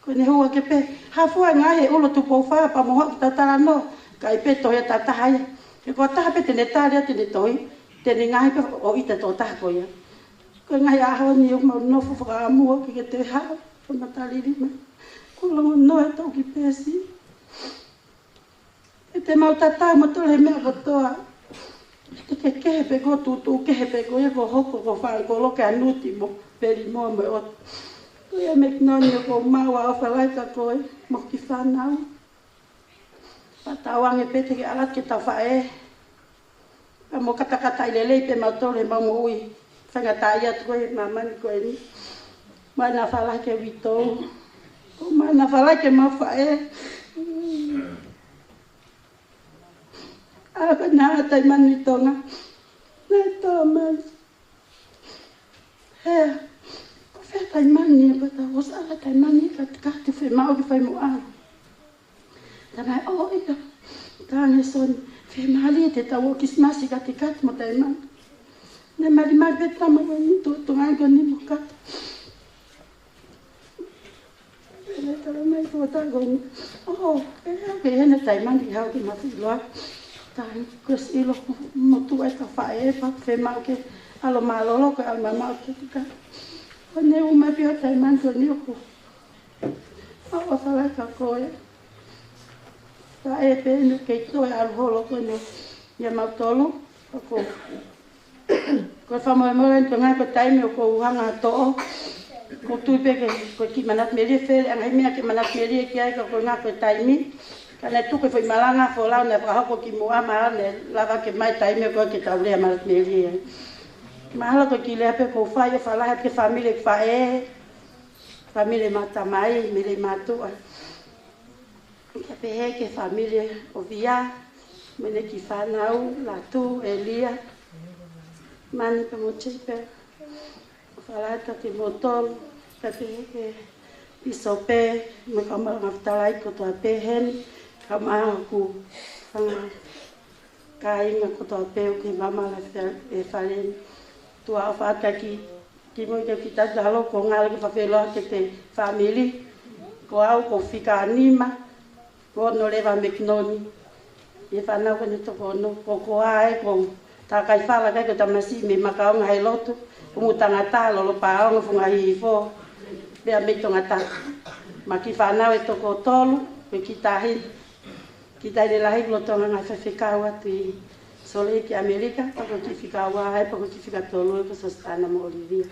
Ko ne hua ke pe hafua ngai he ulo tupo whaa pa moha ki tatala noa. Kai pe tohia tatahai. He ko taha pe tene tārea tene tohi. Tene ngai pe o ita tō taha ko ia. Ko ngai ahawa ni o mau nofu whakaamua ki ke te haa. Whamatariri mai. Ko longa noa e tau ki pēsi. E te mau tatau matole mea kotoa. Te ke kehe pe ko tutu kehe pe ko e ko hoko ko whaan ko loke anuti mo peri mo me o. Ko ia Mekinoni ko maua o whalai ka koe mo ki whanau. Patawange pe te ke alat ke tau whae. A mo katakata ilelei pe mautole mau mo ui. Whangatai atu koe mamani koe ni. Mana whalai ke witou. Ko mana whalai ke mau whae. Ako na tai mani tonga. Na Thomas. Hea. Ko whea tai mani e pata. Os ala tai mani ka te whi mau ki whai mo ala. Tanai o ika. Tāne son. Whea mahali e te tau o kismasi ka te kati mo tai mani. Ne mari mari pe tama ko ni tonga ko ni mo kati. Ne tala mai ko tago ni. Oh, ke hene tai mani hau ki mawhi loa. Tāne kos ilo motu e ka whae e pa whe mau ke alo malolo ko al mamau ke tika. Ko ne umai pia tai mani ko ni oku. O whalai ka koe. Ka e pēnu kei toe alu holo ko ne ia mau tolu. Ko whamoe to ngai ko taime o ko uhanga to'o. Ko tuipe ko ki manat meri whele. Angai mea ki manat meri ki ai ko ngā ko taimi. Ka nei tuke whai malanga fo lau ne whakahoko ki mua maa ne lava ke mai taime ko ke tau lea manat meri. Mahala ko ki lea pe ko whai o whalahat ke whamile whae. Whamile matamai, mire matua. Ka pehe ke whamile o via. Mene ki whanau, latu, Elia. Mani pe mo chipe. Whalata ki motol. Ka pehe ke isope. Me ka maranga whtalai ko toa pehen. Ka maa ku whanga. Ka inga ko toa peo ki mama e whalen. Tua o whata ki mo ki tatalo ko ngala ki whawheloa ke te whamili. Ko au ko whika anima. Ko no lewa Mekinoni. E whanau kone toko no. Ko ae ko tā kai whala kai ko tamasi me makaonga hei lotu. Ko mu tangata lolo paonga funga hi fo. Bea me tongata. Ma ki whanau e toko tolu. Ko ki tahi. Ki tahi lahi lo tonga ngai whawhekau atu i sole ki Amerika. Pako ki whikau ai, pako ki whikatolu e ko sostana mo Olivia.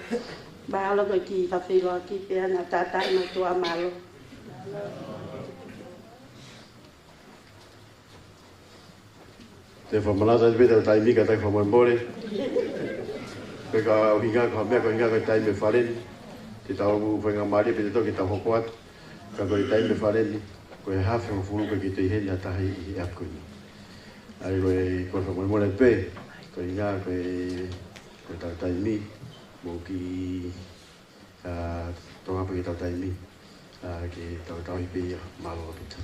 Bahalo ko ki whawheloa ki pea na tātai no tua malo. te whamanata te peta o tai mika tai whamambore. Koe ka hinga ko mea ko hinga ko tai me whareni. Te tau whenga maria pe te toki tau hoko atu. Ka koe tai me whareni. Koe hawhi o furuka ki te heni a tahi i apkoni. Ai koe whamambore pe. Koe hinga koe tau tai mi. Mo ki tongapa ki tau tai mi. Ki tau hi pe malo pita.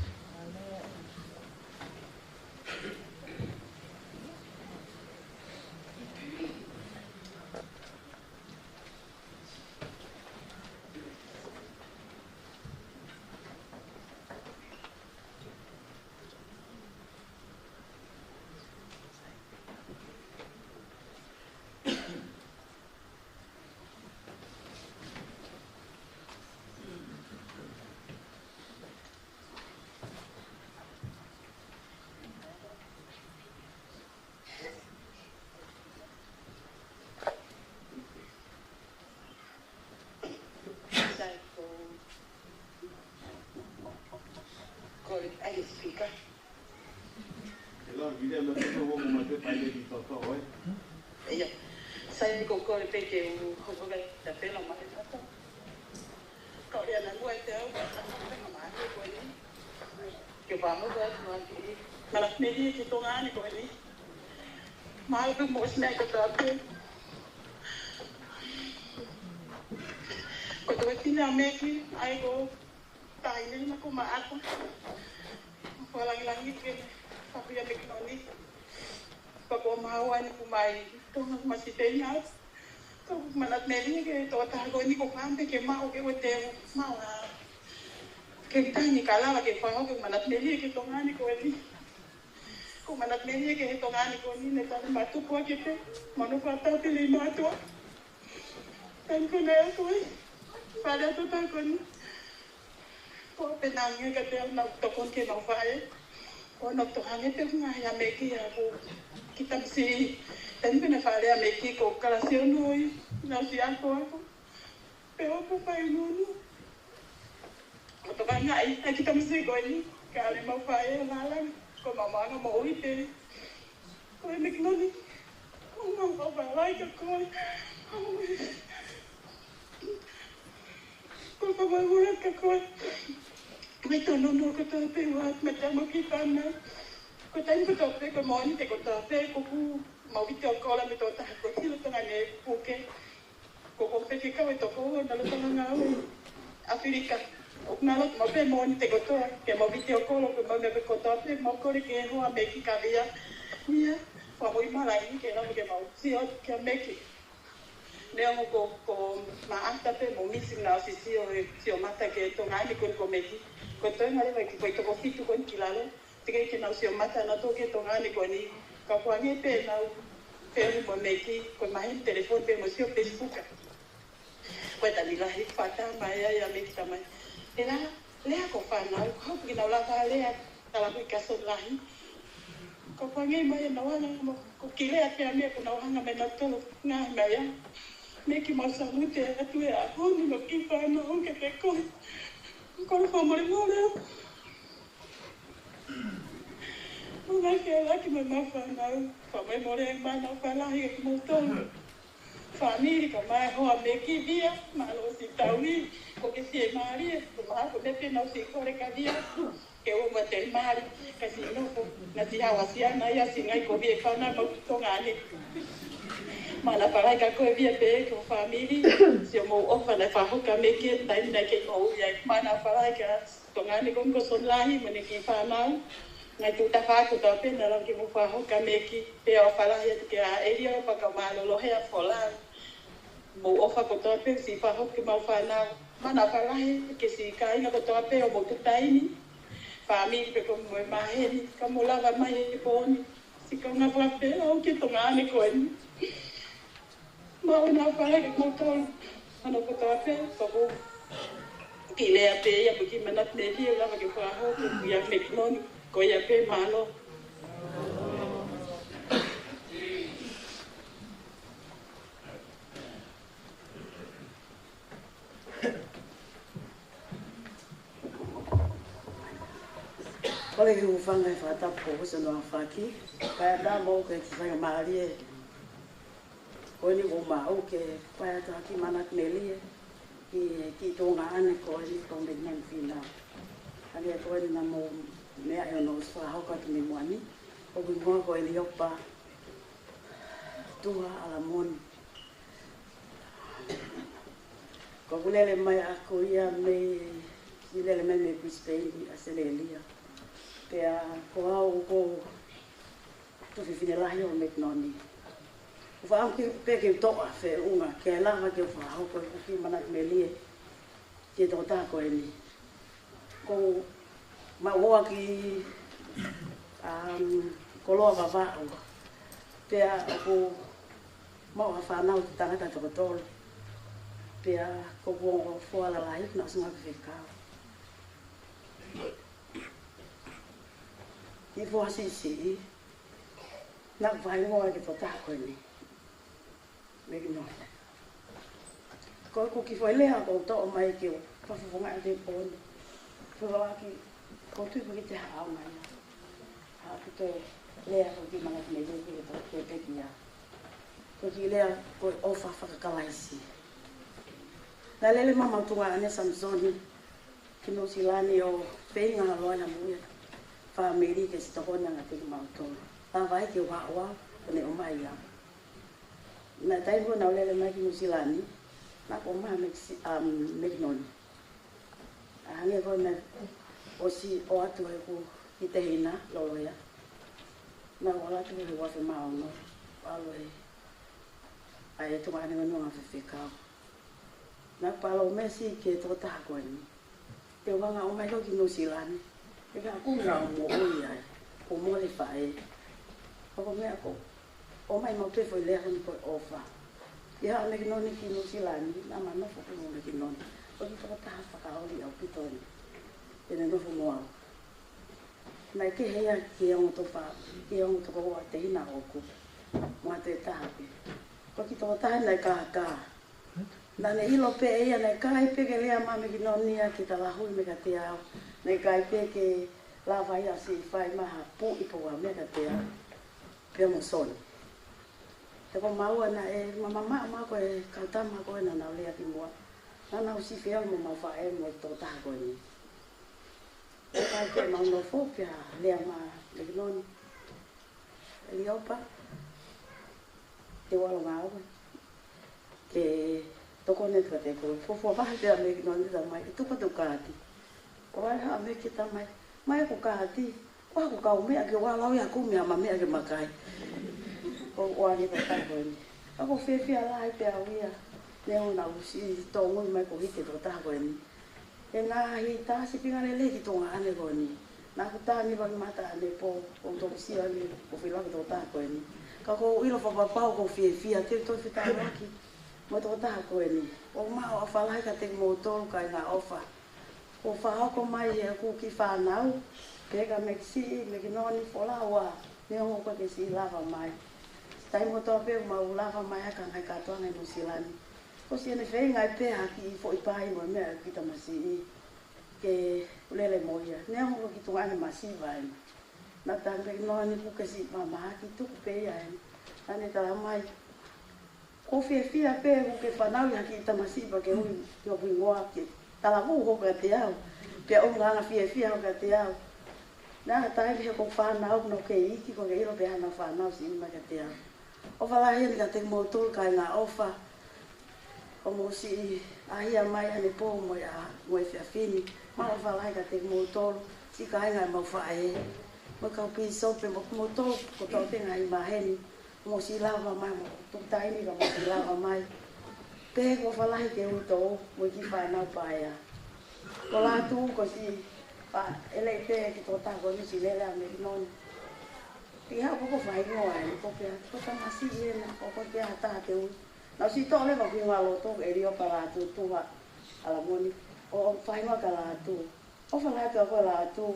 Sai ko ko pe ke u ko ko ta pe la ma ta ta ko ya na mo te o ta ma ko ni ke ba mo ba ma ki mala me di ki to ngani ko ni ma ko mo sna ko ta pe ko to ti na me ki ai ko tai ni na ko ma ata ko lang ke pa ya Mekinoni Pako mahawan ko mai tong masitenya to manat meri ke to ta ko ni ko kampe ke mau ke wote mau ke tani kala ke fa ko manat meri ke to ngani ko ni ko manat meri ke to ngani ko ni ne ta matu ko ke te manu pa ta pe le matu tan ko ne ko fa da to ta ko ni ko pe na nge ke te na to kon ke na fa ko no to hange te nga ya me ki ya ko kita mesti dan kena fale a meki ko kala se noi na si ako pero ko pa yun o to kan ai kita mesti ko ni kale ma fae lalang ko mama no mo ite ko Mekinoni ko ma ba lai ka ko pa ba wala ka ko me to no ko to pe wa me ta mo kita na ko tai ko to pe ko mo ni te ko to pe ko ku mau video call me to ta ko ti lo tanga ne puke ko pe ke ka to ko na lo tanga nga Afrika ok na lo mo pe mo ni te ko to ke mo video call ko mo me ko to pe mo ko ke ho a me ki ka dia ni fa mo i mala ni ke na ke mo si o ke me ki ne mo ko ma ata pe mo missing na si o mata ke to nga ni ko me ki ko to nga le ki ko to fitu ko ki la lo tige ke na si o mata na to ke to nga ni ko ni ka kwa nge pe na pe mo meki ko mai telefon pe mo si o Facebook ko ta ni la hi fata mai ya me ta mai ela le ko fa na ko ki na la ta le ta la ka so la hi ko kwa nge mai na wa mo ko ki le pe me ko na wa nga me na to nga mai ya me ki mo sa mu te atu ya ho ni no ki fa no ke te ko fa mo le Una que la que me fanau, fa me more mana fala hi mo to. Família que mais ho me que via, malo si taui, ko que se mari, ko ma ko me pe no si ko re ka via, que o mo te mari, que si no ko na ti hawa si ana ya si ngai ko vie fana mo to ngani. Mana para ka ko via pe ko família, si mo o fa na fa ho ka me que tai na ke mo ya mana para ka to ngani ko son lahi mo ne ki fanau. Ngai tu ta fa ko ta pe na lo ki mo fa ho ka me ki pe o fa la ya ke a eri o pa ka ma lo he a fola mo o fa ko ta pe si fa ho ki mo fa na mana fa la ke si ka ina ko ta pe o mo tu ta ini fa mi pe ko mo ma he ni ka mo la va mai e po ni si ka na fa pe o ki to nga ni ko ni ma na fa la ke mo to ana ko ta pe ko ki le a pe ya ki mana ne di la va ke fa ho ku ya Mekinoni ko ya pe malo Ole ki ufanga e whata po se no whaki. Pai ata mo ke ki whanga maari e. Koe ni o mau ke pai ata ki manak meli e. Ki tonga ane koe ni ko Mekinoni Finau. Ani e koe ni na mo mea e ono uswa hauka ki me moani. O kui mua koe ni opa tuha ala moni. Ko kulele mai ako ia me ilele mai me Brisbane a Selelia. Pea ko au ko tu fifine lahi o Mekinoni. Ufa au ki peke toa fe unga ke lava ke ufa au ko ki manak melie ke tota ko ni. Ko ma oa ki ko loa vava o. Pea ko ma oa whanau ki tangata toko tolo. Pea ko bongo foala lahi na sunga whiwhekau. I fua sisi, na vai ngoa ki tota koe ni. Mekinoni. Ko ki foi lea ko to mai ki o whawhunga te poni. Whiwa ki, ko tui ki te hao mai. Ha ki te lea ko ki mana ki me ki te peki a. Ko ki lea ko ofa whakakalaisi. Na lele mama tunga ane Samsoni, ki no silani o whenga loa na muia. Family ke si tokona nga te mautolo. Ta vai ke wa ne o mai ya. Na tai ho na lele mai ki Musilani. Na ko ma Mekinoni. Ane ko na o si o atu e ku ki te hina lolo ya. Na wala tu e wa fe mau no. Alo e. Ai tu ane no nga fe ka. Na palo mesi ke to ta ko ni. Te wanga o mai ko ki Musilani. Eka aku ngau mo oi ai, ko mo le fae. Ko mea ko. O mai mo te foi le han ko ofa. Ia Mekinoni ki Musilani, na mana fo ko Mekinoni. O ki to ta fa ka oli au pitoni. Ene no fo mo. Na ke hea ki o to fa, ki o to ko te ina o ku. Mo te tape. Ko ki to ta na ka. Na ne ilo pe ia na kai pe ke lea ma Mekinoni ki ta la hui me ka te au. Nei kai peke la vai a si fai maha pu I po wa me ka te a pe mo soni. Te ko mau ana e mama ko e kautama ko na na lea ki mua. Na na usi fea mo ma fa e mo to ta ko ni. E kai ke ma no fo pia lea ma Mekinoni. Eli opa. Te walo ngau. Ke toko ne ka te ko fo ba te Mekinoni ta mai tu ko tu kati. Oi ha me ki tamai. Mai ko ka ti. Wa ko ka me ke wa lau ya ku me ma me ke makai. O wa ni ta ko ni. Ako fe ala pe awia. Ne ona usi to mo mai ko hite to ta ko ni. E na hi ta si pinga le ki to ane ko ni. Na ku ta ni ba mata ne po o to si ani ko fi la to ta ko ni. Ka ko ilo fa pa ko fe te to fi ta ki. Mo to ta ko ni. O ma o fa la ka te mo to ka na ofa. O whahako mai e ku ki whanau, pega Mekinoni wholawa, ne o ko ke si lava mai. Tai mo toa pe mau lava mai aka ngai katoa ngai Musilani. Ko si ane whei ngai pe haki I fo I pahi mo mea ki ta masi I ke ulele moia. Ne o ko ki tunga ane masi vai. Na ta Mekinoni ku ke si mama ki tuku pe ia e. Ane tala mai. Ko fia pe ku ke whanau haki I ta masi ba ke hui ki o pingoa ke. Tala mo ho ka te au. Pea o nganga fia ho ka te au. Na tai he ko whanau no ke iki ko ke ilo pe hana whanau si ima ka te au. O walahi ni ka te mo tol kai ngā ofa. O mo si ahia mai ane po mo e fia fini. Ma o walahi ka te mo tol. Si ka inga mau whae. Mo ka upi sope mo tol ko tau te ngai maheni. Mo si lava mai mo tuktaini ka mo si lava mai. Pe ko walahi ke uto mo ki whanau paia. Ko lātu ko si ele pe ki tō tāko ni si lele a Mekinoni. Ki hao koko whai ngoa e ko pia. Ko ta masi lena ko ko pia hata te ui. Nau si tō lewa ki ngā loto e rio pa lātu tuha ala moni. O whai ngoa ka lātu. O whalai ka ko lātu.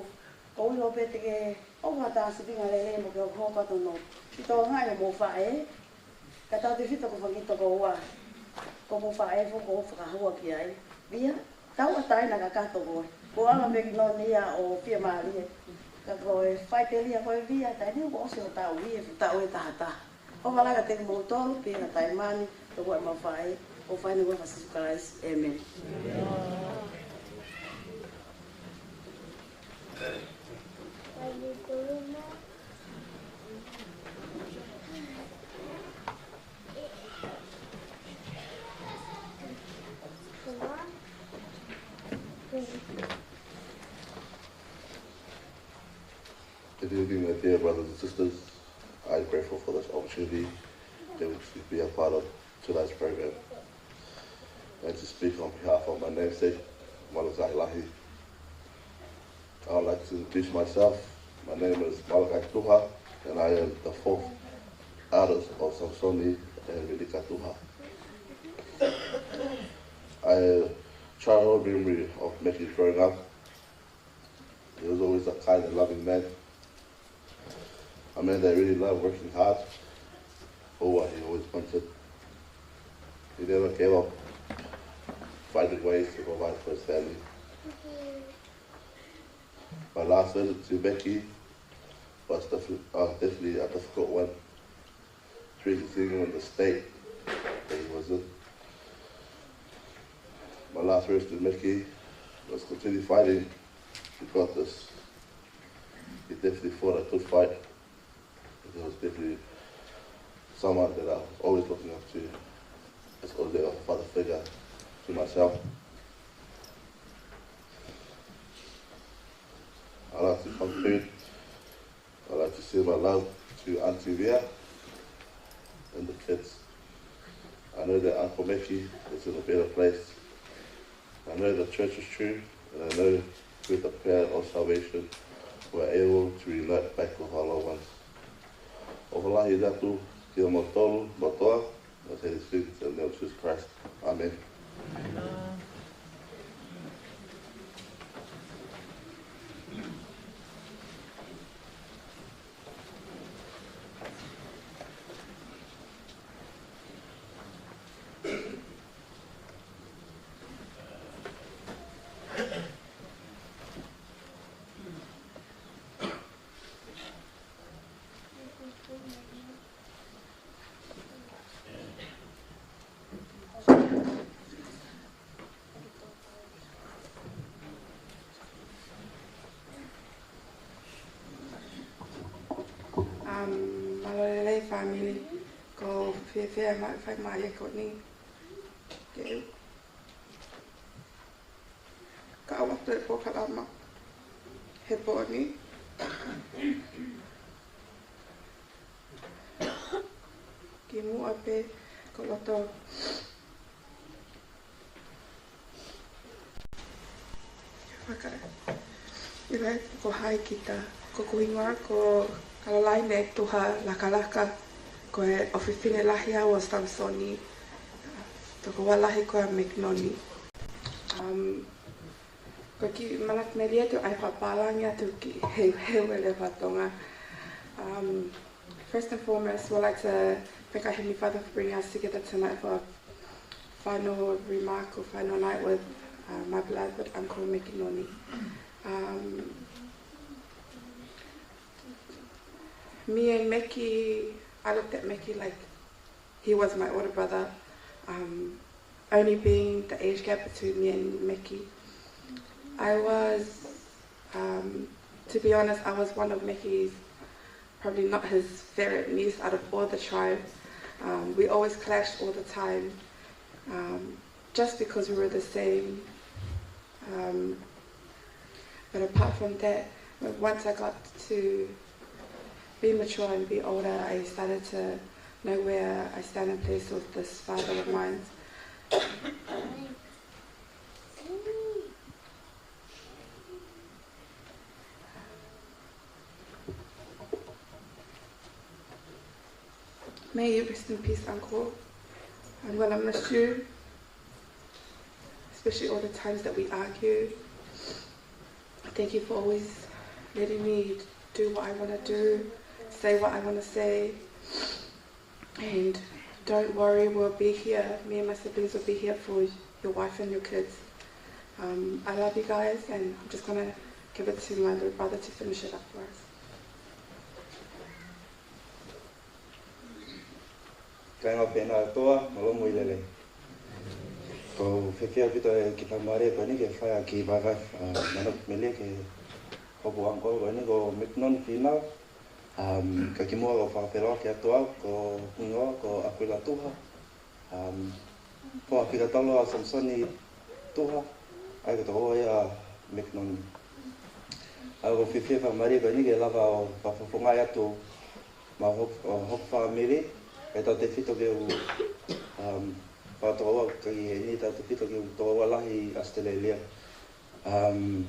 Ko ui lope te ke o whata asipinga lele mo ke o hokato no. Si tō ngai mo whae. Ka tau te whita ko whakito ko ua. Ko mo whae fo ko whakahua ki ai. Via, tau atai na ka kato koe. Ko ala Mekinoni ia o pia maari e. Ka koe whai peli a koe via, tai ni o se o tau ia, tau e tahata. O malanga te mo tolu, pia tai mani, to koe ma whai, o whai ni koe whasisukarais. Amen. Good evening, my dear brothers and sisters. I'm grateful for this opportunity to be a part of tonight's program and to speak on behalf of my namesake, Malakai Lahi. I would like to introduce myself. My name is Malakai Tuha, and I am the fourth eldest of Samsoni and Relika Tuha. I have a childhood memory of Meki growing up. He was always a kind and loving man. A man that really loved working hard for what he always wanted. He never gave up finding ways to provide for his family. My last visit to Becky was definitely a difficult one, especially seeing him in the state that he was in. My last visit to Becky was continue fighting. He got this. He definitely fought a good fight. He was definitely someone that I was always looking up to, as always a father figure to myself. I'd like to conclude. I'd like to send my love to Auntie Via and the kids. I know that Uncle Meki is in a better place. I know the church is true, and I know with the prayer of salvation, we're able to reunite back with our loved ones. Ovalahi datu, kia motolu, motoa, na te speak in the name of Jesus Christ. Amen. Malolei family ko whiwhia whai mai e ko ni ke ka awatu e Polokalama he po ni ki mua pe ko loto whakare i rai ko hai kita ko kuhinga ko kalalai ne tuha lakalaka ko e ofifine lahia o Samsoni toko walahi ko a Mekinoni. Ko ki manak melia tu ai papalangia tu ki hewele patonga. First and foremost, we'd like to thank our Heavenly Father for bringing us together tonight for a final remark or final night with my beloved Uncle Mekinoni. Me and Meki, I looked at Meki like he was my older brother, only being the age gap between me and Meki. I was, to be honest, I was one of Meki's, probably not his favorite niece out of all the tribe. We always clashed all the time, just because we were the same. But apart from that, once I got to be mature and be older, I started to know where I stand in place with this father of mine. May you rest in peace, Uncle. I'm gonna miss you, especially all the times that we argue. Thank you for always letting me do what I want to do, say what I want to say, and don't worry, we'll be here. Me and my siblings will be here for your wife and your kids. I love you guys, and I'm just gonna give it to my little brother to finish it up for us. Kai ngā pēnā toa, malomo I lele. Ko whiwhia pita ki Pamare koe ni ke whaia ki Vaiwai manuk mele ke hopu angko koe ni ko Mekinoni Finau. Ka ki mua ko whawheroa ki atua ko hungoa ko Akuila Tuha. Ko Apika Talo a Samsoni Tuha. Ai ka toho ia Mekinoni. Ai ko whiwhia Pamare koe ni ke lava o whawhawhungai atu ma hopu whamiri. E tau te whito ke u whātoa ka i he ni tau te whito ke u toa lahi Australia. Hange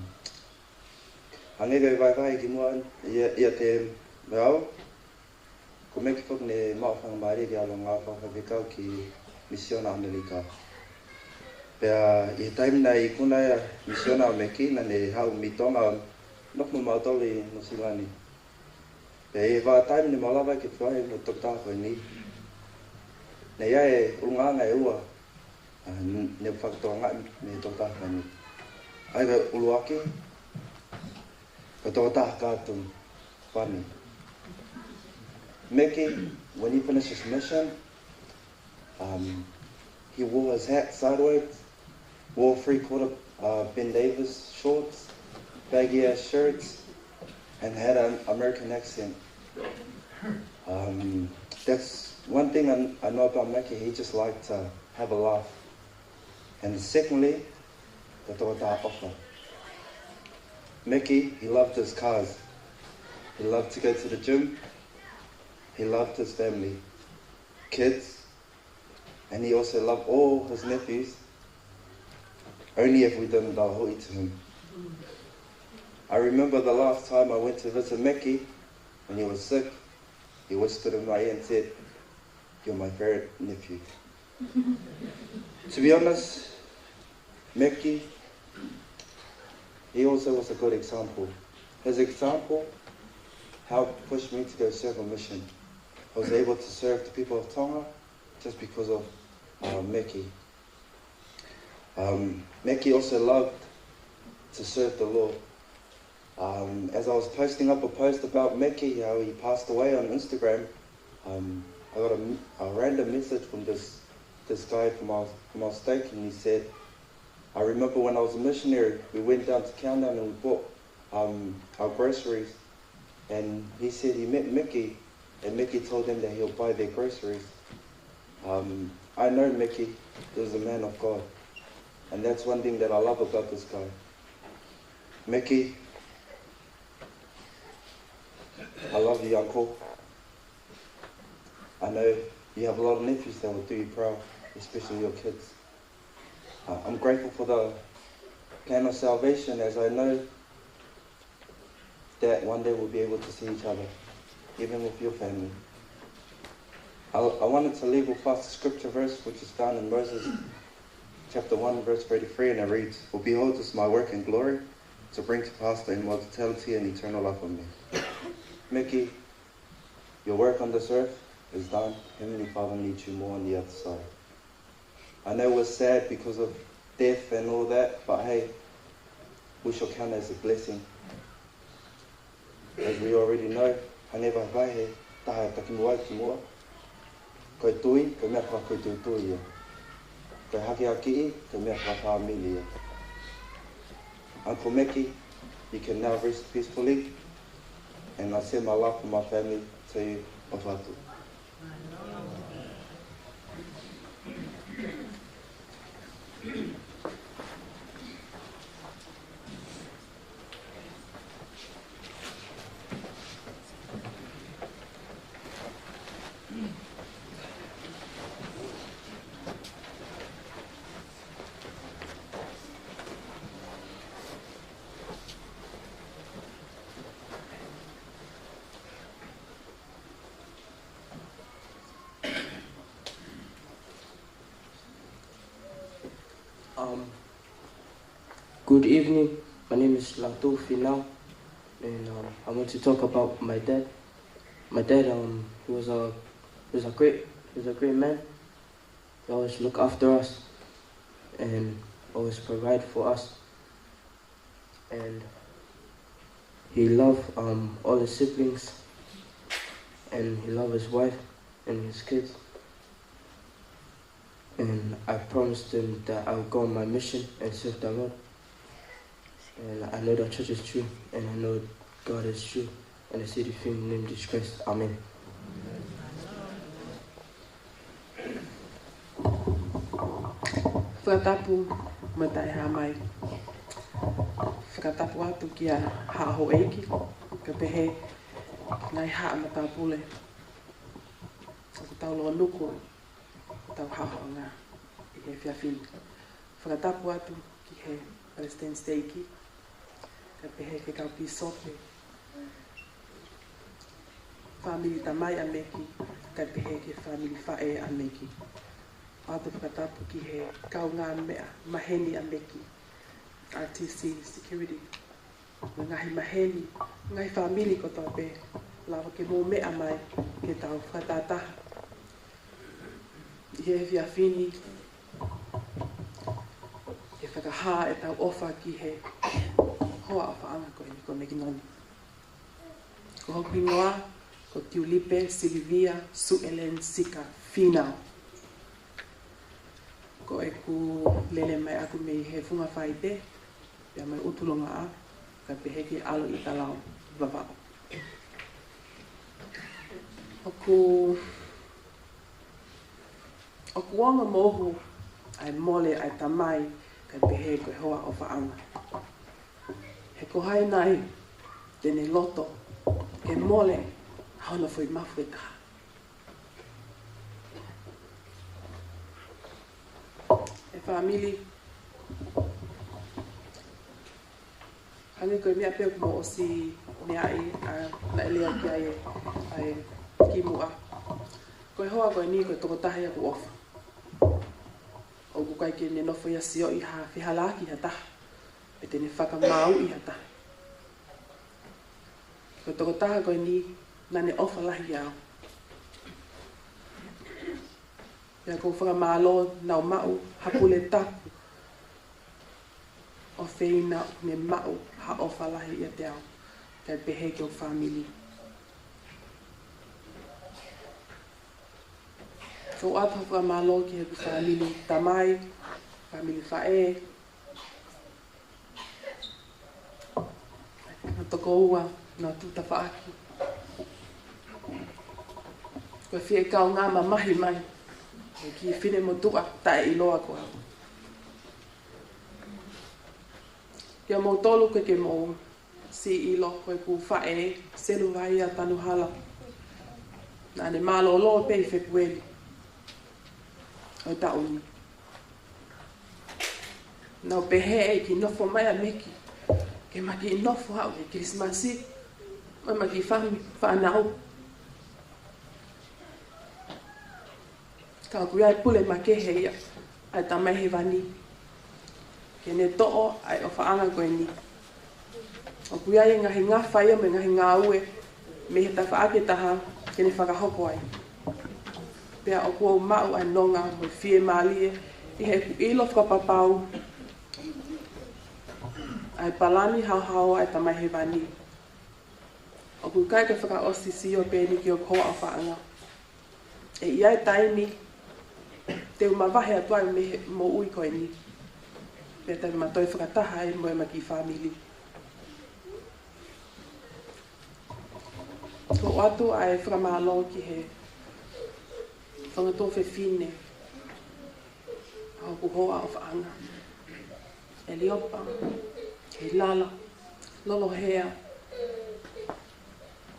kai Vaiwai ki mua ia te meao. Ko meki whak ne maofanga maari ki alo ngā whawhawhikau ki Misiona Amerika. Pea I he taimina I kuna ia Misiona o Meki na ne hau mitonga nokmo mautoli no Silani. Pea I he wā taim ne malawa ki whae no tokta koe ni. Nei e urunganga e ua, ne whakatoa ngai me tō tāka ni. Ai ka uluaki, ka tō tāka kātou whani. Meki, when he finished his mission, he wore his hat sideways, wore 3/4 Ben Davis shorts, baggy ass shirts, and had an American accent. That's one thing I know about Meki, he just liked to have a laugh. And secondly, the tōta ofa. Meki, he loved his cars. He loved to go to the gym. He loved his family, kids, and he also loved all his nephews, only if we didn't dahui to him. I remember the last time I went to visit Meki, when he was sick, he whispered in my ear and said, "You're my favorite nephew." To be honest, Meki, he also was a good example. His example helped push me to go serve a mission. I was able to serve the people of Tonga just because of Meki. Meki also loved to serve the Lord. As I was posting up a post about Meki, how he passed away on Instagram, I got a random message from this guy from our stake, and he said, "I remember when I was a missionary, we went down to Countdown and we bought our groceries, and he said he met Meki, and Meki told him that he'll buy their groceries." I know Meki is a man of God, and that's one thing that I love about this guy. Meki, I love you, uncle. I know you have a lot of nephews that will do you proud, especially your kids. I'm grateful for the plan of salvation, as I know that one day we'll be able to see each other, even with your family. I wanted to leave with us a scripture verse which is found in Moses chapter 1 verse 33, and it reads, "For behold, it's my work and glory to bring to pass the immortality and eternal life of me." Meki, your work on this earth is done. Heavenly Father needs you more on the other side. I know we're sad because of death and all that, but hey, we shall count as a blessing. As we already know, haneva vai taha takimuai ki mua. Koe tui, koe mea wha koe tui tui ia. Koe hake a ki, koe mea wha whaamili ia. Uncle Meki, you can now rest peacefully, and I send my love for my family to you, Ofatu. Good evening. My name is Mekinoni Finau, and I want to talk about my dad. My dad, he was a great man. He always looked after us and always provide for us. And he loved all his siblings, and he loved his wife and his kids. And I promised him that I would go on my mission and serve the Lord. And I know the church is true, and I know God is true, and I say the thing in the name of Jesus Christ. Amen. Whakatapu matai ha mai. Whakatapu atu ki a haho eiki, ka pehe ngai haa matapule. Aku tau loa nuku, tau haho ngā i he whiawhini. Whakatapu atu ki he Palestine steiki, ka pehe ke kau pi sope. Family tamai a meki, ka pehe ke family whae a meki. Atu whakatapu ki he kau ngā mea maheni a meki, RTC security. Ngahi maheni, ngahi family ko tau pe, lawa ke mō mea mai ke tau whakatataha. I he whiawhini, e whakaha e tau ofa ki he hoa o whaanga koe ni ko Mekinoni. Ko hoki noa, ko Tiulipe, Silvia, Suelen, Sika, Finau. Ko e ku lele mai aku me he funga whaite, pia mai utulonga a, ka pehe ki alo i talau vavao. Oku wanga mohu ai mole ai tamai ka pehe koe hoa o whaanga. He ko hai nai, tene loto, ke mole, hauna fwoi mawhoi taha. Family hangi koe mea peo kumo o si mea i na elea ki ai ki mua. Koe hoa koe ni koe toko tahi aku ofa. O ku kai ke ne nofo ia sio i ha whihalaki ha taha. E tene whakamau i ha taha. Koe toko taha koe ni nane ofa lahi au. Ia kou whakamalo nau mau hapule tapu o whina me mau ha ofa lahi ia te au kai pehe ki o family. Ko atu whakamalo ki he family tamai, family whae. Na toko ua, na tuta whaaki. Koe whie kau ngā mamahi mai. Ki whine mo tua tae i loa ko hau. Kia mō tolu koe ke mō si i lo koe ku whae, selu vai a tanu hala. Nā ne mālo loa pei whekueli. O ta uni. Nau pehe e ki nofo mai a meki. Ke maki i nofo hau e Krismasi. Mai maki whanau. Ka kuia e pule ma ke heia, ai tamai he wani. Ke ne to'o ai o whaanga koe ni. O kuia e ngahi ngā whaia me ngahi ngā ue, me he ta whaake taha, ke ne whakahoko ai. Pea o kua mau ai nonga mo fie maalie, i he ku ilo whakapapau, ai palani hau ai tamai he wani. O ku kai ke whakaosi si o pēni ki o koa o whaanga. E iai taimi, te umawahe atuai me mo ui koe ni. Pea te matoi whakataha e moe maki family. Ko atu ai whakamalo ki he whangato whine. Au ku hoa o whaanga. E liopa, he lala, lolo hea.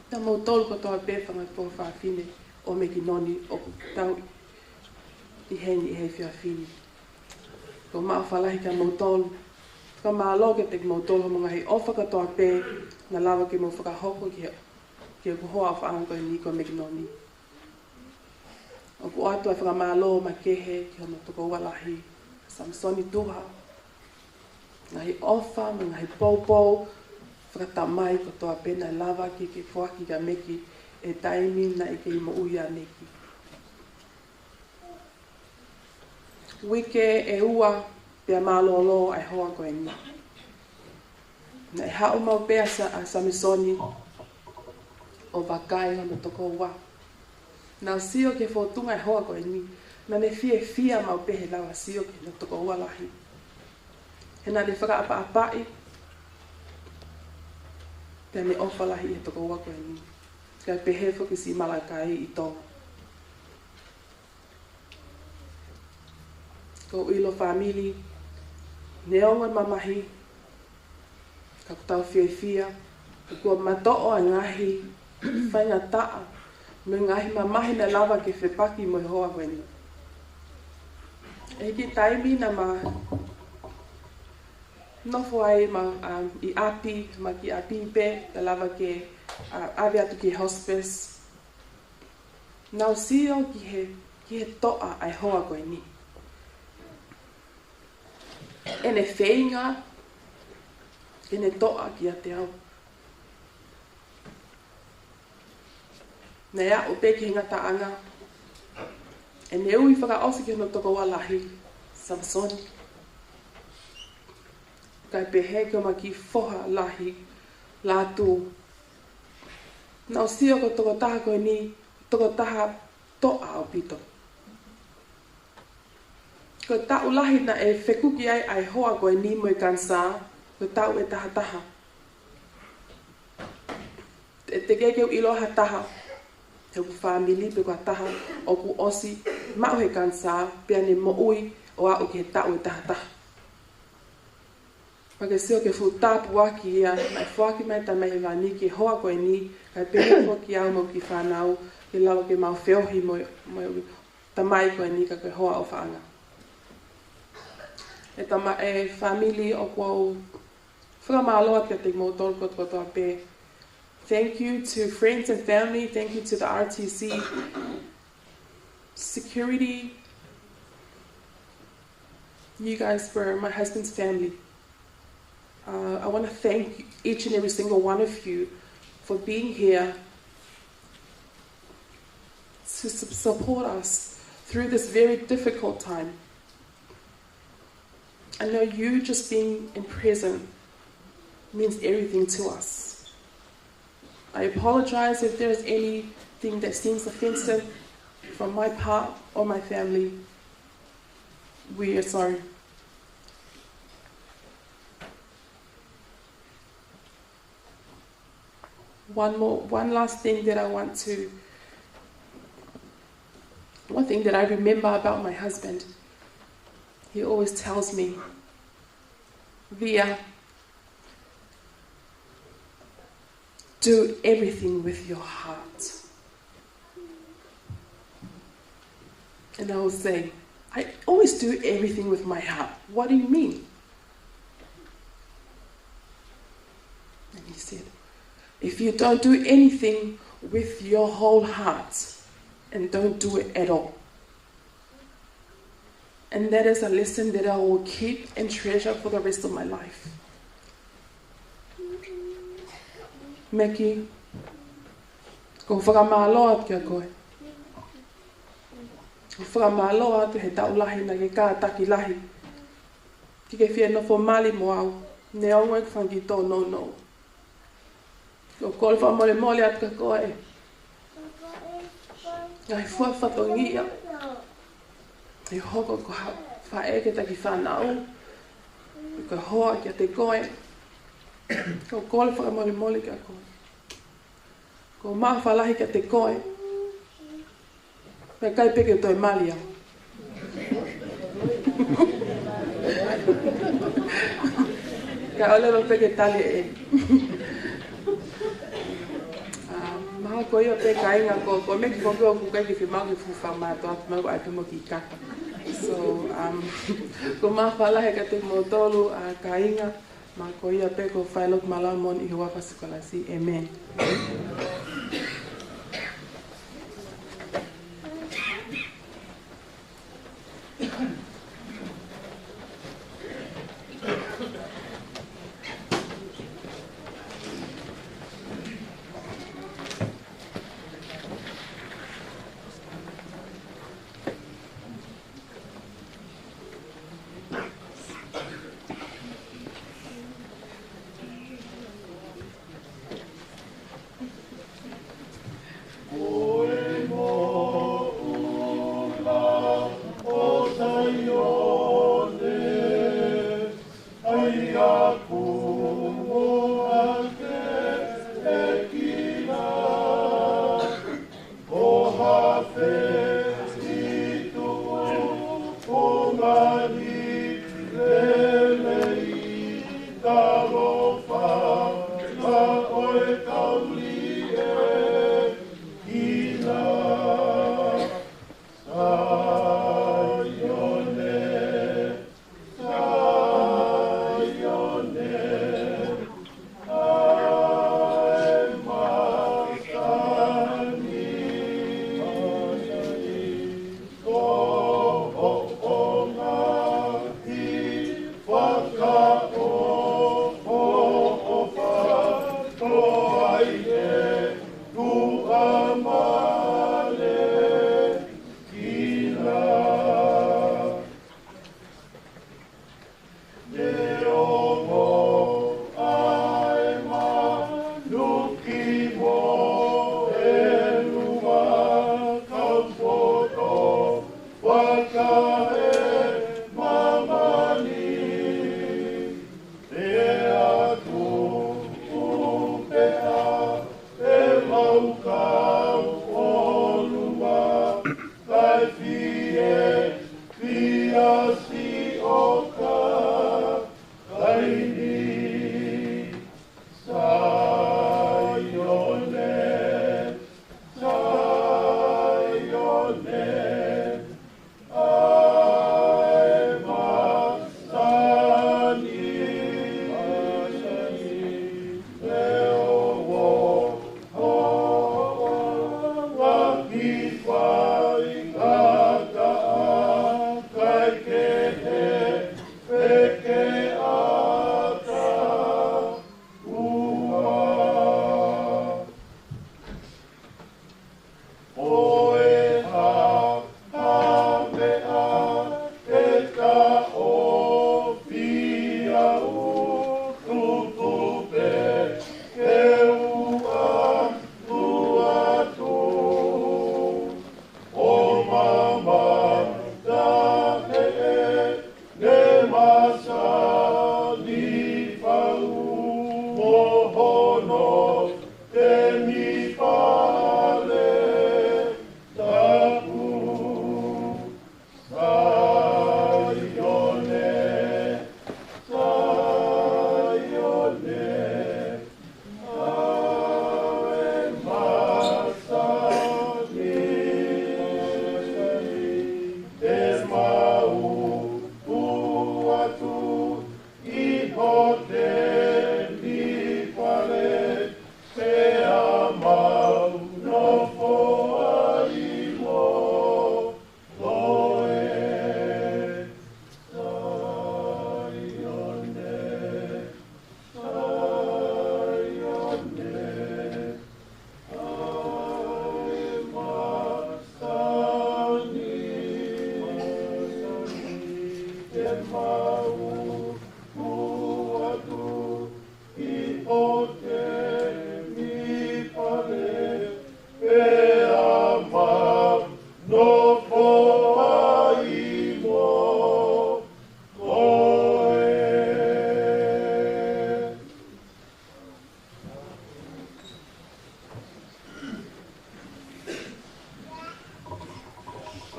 Ta mau tolu ko toa pe whangato whine o Mekinoni o ku tau i heni i he whiawhini. Ko maa whalahi ka mautolu. Ka maa loge te ki mautolu mga hei o whakatoa pē na lawa ki mo whakahoko ki a kuhoa o whaango ni ko Mekinoni. O ku atu ai whakamā lo ma kehe ki hono toko walahi Samsoni tuha. Ngahi ofa, ngahi poupou, whakatamai ko toa pē na lawa ki ke whaki ka meki e taimi na i ke imo uia neki. Wike e ua pia malolo ai hoa koe ni. Na hao mau pea sa misoni o wakai hono toko wa. Na sio ke fotunga hoa ko ni. Na ne fia mau pehe lawa sio ke no toko wa lahi. He na le whaka apa-apai. Pea ne ofa lahi e toko wa ko ni. Kai pehe whuki si malakai I tonga. Ko ilo family. Neonga mamahi. Ka kutau fia. Ka kua mato'o a ngahi. Whainga taa. Me ngahi mamahi na lava ke whepaki mo hoa weni. E ki taimi na ma nofo ai ma I api, ma ki api pe, na lava ke awe atu ki hospice. Nau sio ki he toa ai hoa koe ni. E ne whainga, e ne toa ki a te au. Nei a o peki hinga taanga. E ne ui whaka osi ki no toko walahi, Samsoni. Kai pehe ko ma ki foha lahi, lātu. Nau sio ko toko taha koe ni, toko taha toa o pito. Ko tau lahi na e whekuki ai hoa koe ni mo I kansa, ko tau e taha taha. Te kekeu iloha taha, he ku family pe kua taha o ku osi mau he kansa pia ne mo ui o a o ke tau e taha taha. Pake seo ke fu tapu waki ia mai fuaki mai ta mai wani ke hoa koe ni kai pehe fuaki au mo ki whanau ke lawa ke mau whiohi mo ta mai koe ni ka koe hoa o whaanga. E family o kua whakamaloa kia te motor ko toa pe. Thank you to friends and family. Thank you to the RTC security. You guys were my husband's family. I want to thank each and every single one of you for being here to support us through this very difficult time. I know you just being in prison means everything to us. I apologize if there's anything that seems offensive from my part or my family. We are sorry. One last thing that one thing that I remember about my husband. He always tells me, Via, do everything with your heart. And I will say, I always do everything with my heart. What do you mean? And he said, if you don't do anything with your whole heart, and don't do it at all. And that is a lesson that I will keep and treasure for the rest of my life. Meki, ko whakamaloa kia koe. Ko whakamaloa tu he taulahi na ke kātaki lahi. Ki ke whia nofo mali mo au, ne ongo ek whangi tō no. Ko kore whamole mole atu ka koe. Ngai whatongia. E hoko ko whaeke taki whanau. Ko hoa kia te koe. Ko kore whakamole mole kia koe. Ko maa whalahi kia te koe. Me kai peke toi malia. Ka ole ro peke tali e. Maha ko ia pe kainga ko me ki ko ku kai ki mau ki fu fa ma to mau ai mo ki kaka. So ko ma fala he ka te motolu a kainga ma ko ia pe ko failok malamon I wa pasikolasi. Amen.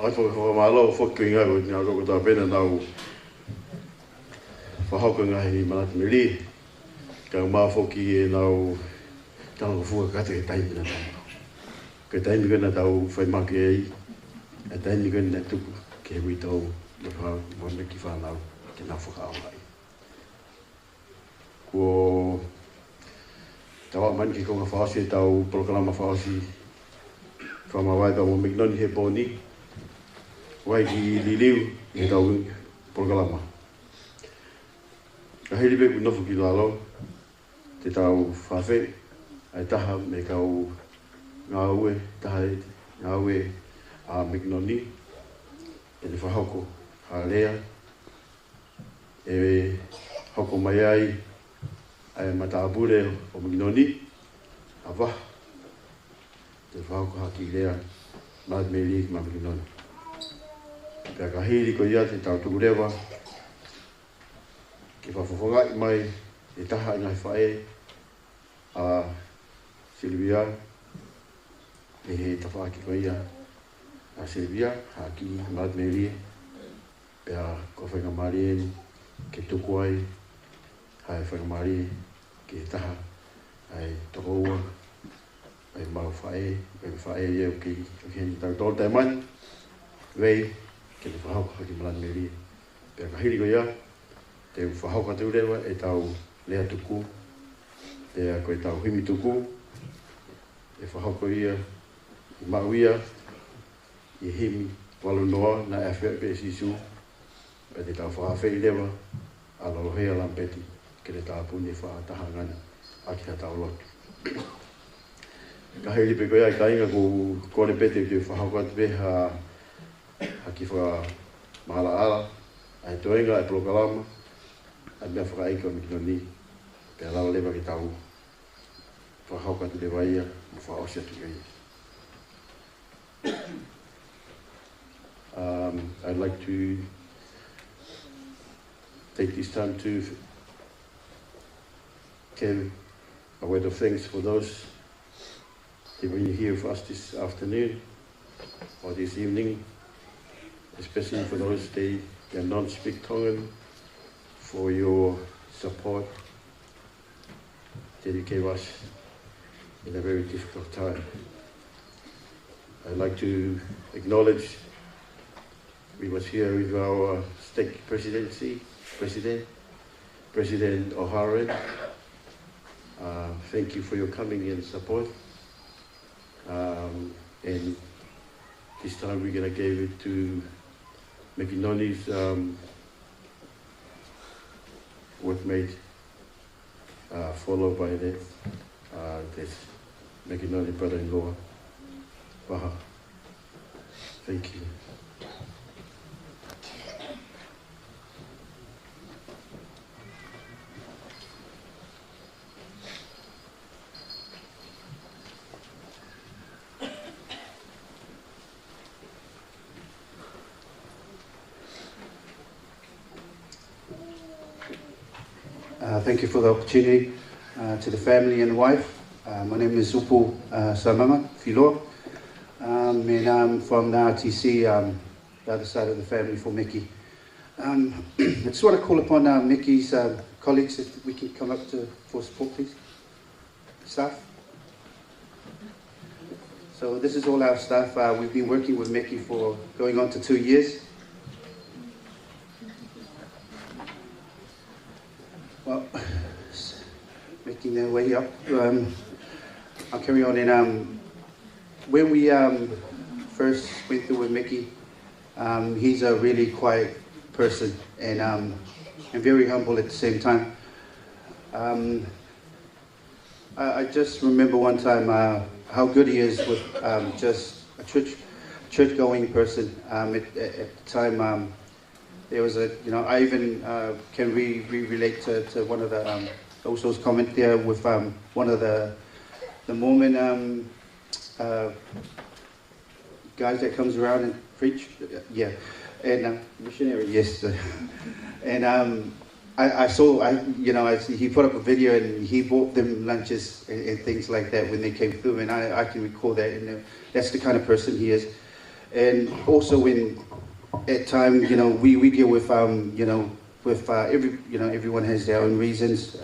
Ai fo malo fo kinga ko nga ko ta pena nau. Fa ho ko nga hi malat meli. Ka ma fo ki nau ta ko fu ka te tai na. Ka tai ni na tau fa ma ke ai. Tai ni na tu ke wi tau mo ha mo me ki fa nau ke na fo ka ai. Ko tawa man ki ko nga fa si tau Polokalama fa si. Fa ma vai tau Mekinoni he poni. Wai ki liliu e tau Polokalama. Ka hiri beku nofu ki lalo, te tau whawhe, ai taha me kau ngā ue, taha e ngā ue a Mekinoni, e le whahoko ha lea, e hoko mai ai, ai mata apure o Mekinoni, a waha, te whahoko ha ki lea, mat me li ma Mekinoni. Pea ka hiri ko ia te tau tukurewa, ke whawhawhangai mai e taha i ngai whae a Silvia, e he tawhaki ko ia a Silvia, ha ki mat me rie, pea ko whaingamari ke tuku ai, hae whaingamari ke taha ai toko ua, ai mau whae e o ki heni tau tō tai man, wei, ke te whahauka haki malan me ria. Pea ka hiri ko ia, te whahauka te urewa e tau lea tuku, pea koe tau himi tuku, e whahauka ia, i mau ia, i himi, walu noa, na e awhia pe sisu, e te tau whahawhei lewa, alohea lampeti, ke te tāpuni e whaataha ngana, aki ha tau lotu. Ka hei pe koe ai ka inga ko kore pete ki whahauka te peha haki wha mahala ala, ai toenga, ai Polokalama, ai mea whakaeika o Mekinoni, pea lawa lewa ki tau whahauka te lewa ia, mo whaosia tu ia. I'd like to take this time to give a word of thanks for those that were here for us this afternoon or this evening, especially for those that non-speak Tongan, for your support that you gave us in a very difficult time. I'd like to acknowledge we was here with our state President O'Hara. Thank you for your coming and support. And this time we're going to give it to Mekinoni's workmate, followed by this Mekinoni brother-in-law, Waha. Thank you. Thank you for the opportunity to the family and wife. My name is Upu Samama Filo, and I'm from the RTC, the other side of the family for Meki. I just want to call upon Meki's colleagues if we can come up for support, please. Staff. So this is all our staff. We've been working with Meki for going on to 2 years. Well, making their way up. I'll carry on. And when we first went through with Meki, he's a really quiet person and very humble at the same time. I just remember one time how good he is with just a church-going person. At the time, there was a, I even can relate to one of the Oso's comment there with one of the Mormon guys that comes around and preach, yeah, and missionary, yes, and I saw, he put up a video and he bought them lunches and things like that when they came through, and I can recall that, and that's the kind of person he is. And also when at times, we deal with, everyone has their own reasons.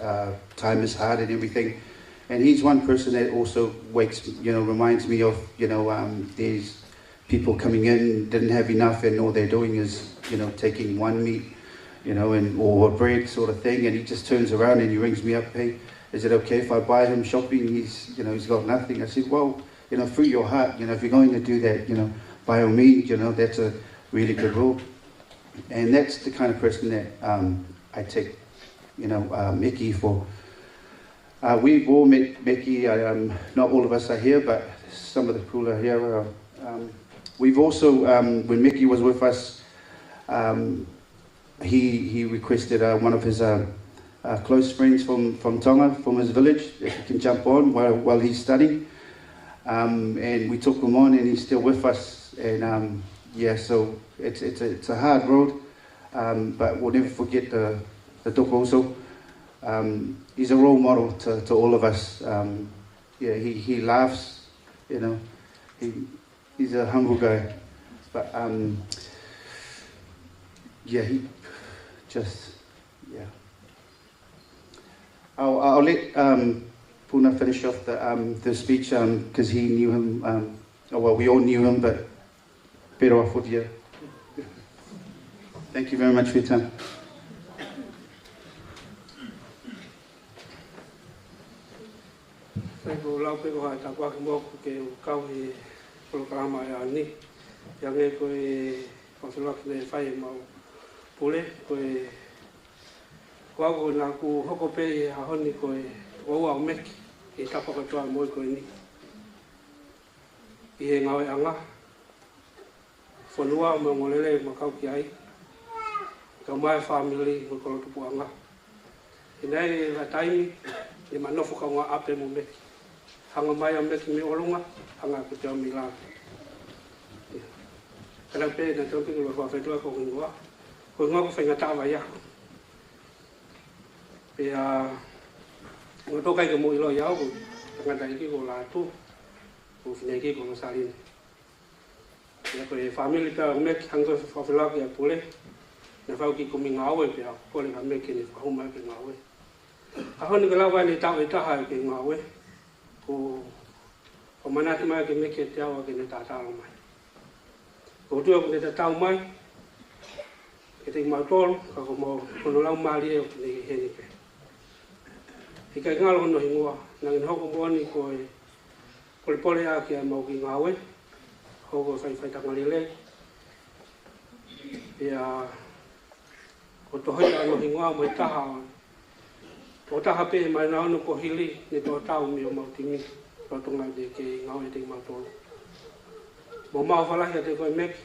Time is hard and everything, and he's one person that also reminds me of, these people coming in, didn't have enough, and all they're doing is, taking one meat, or bread sort of thing, and he just turns around and he rings me up, hey, is it okay if I buy him shopping? He's got nothing. I said, well, through your heart, if you're going to do that, by all means, that's a really good rule. And that's the kind of person that I take, Meki for. We've all met Meki, not all of us are here, but some of the people are here. We've also, when Meki was with us, he requested one of his close friends from Tonga, from his village, if he can jump on while he's studying. And we took him on, and he's still with us. And yeah, so it's a hard road, but we'll never forget the Doko also. He's a role model to all of us. Yeah, he laughs, he's a humble guy, but yeah, he just, yeah. I'll let Puna finish off the speech because he knew him. Well, we all knew him, but pero afutia. Thank you very much for your time. Thank you, Lau Peko Hai Takwa Kimoku ke kau he Polokalama ni. Yang e koe whawhiloki ne whai mau pule koe wako nā ku hoko pe e hahoni koe waua o meki e tapakatoa moi koe ni. I he ngawe anga. Whanua o me ngolele ma kau ki ai. Ka mai family mo kolotupu anga. I nei la taimi ni manofo ka ngā ape mo meki. Hanga mai o meki me olunga, hanga ko te o milana. Kana pe na topi ko wa fetua ko ngwa. Ko ngwa ko fenga tawa ya. Pe a ngo to kai ke mo ilo ya ko nga dai ki ko la tu. Ko fine ki ko salin. Ya ko family ka me hanga fa fela ki pole. Na fa ki ko mi ngawe pe a ko le me ki ni fa ho mai pe ngawe. A honi ko la wa ni tawa ta ha ke ngawe. Ko mana ki mai ke me ki te awa ke ni ta ta lo mai. Ko tu aku te tau mai, ke te mau tolu, ka ko mau kono lau maari e o te heni pe. I kai ngalo no hingoa, nangin hoko moani ko e pole a ki a mau ki ngawe, hoko whai tangalile. Ia, ko tohoi a no hingoa mo i taha, o taha pe mai na ono ko hili, ni tō tau mi o mau timi, o tonga de ke ngawe te mau tolu. Mo mau whalahi te koe meki.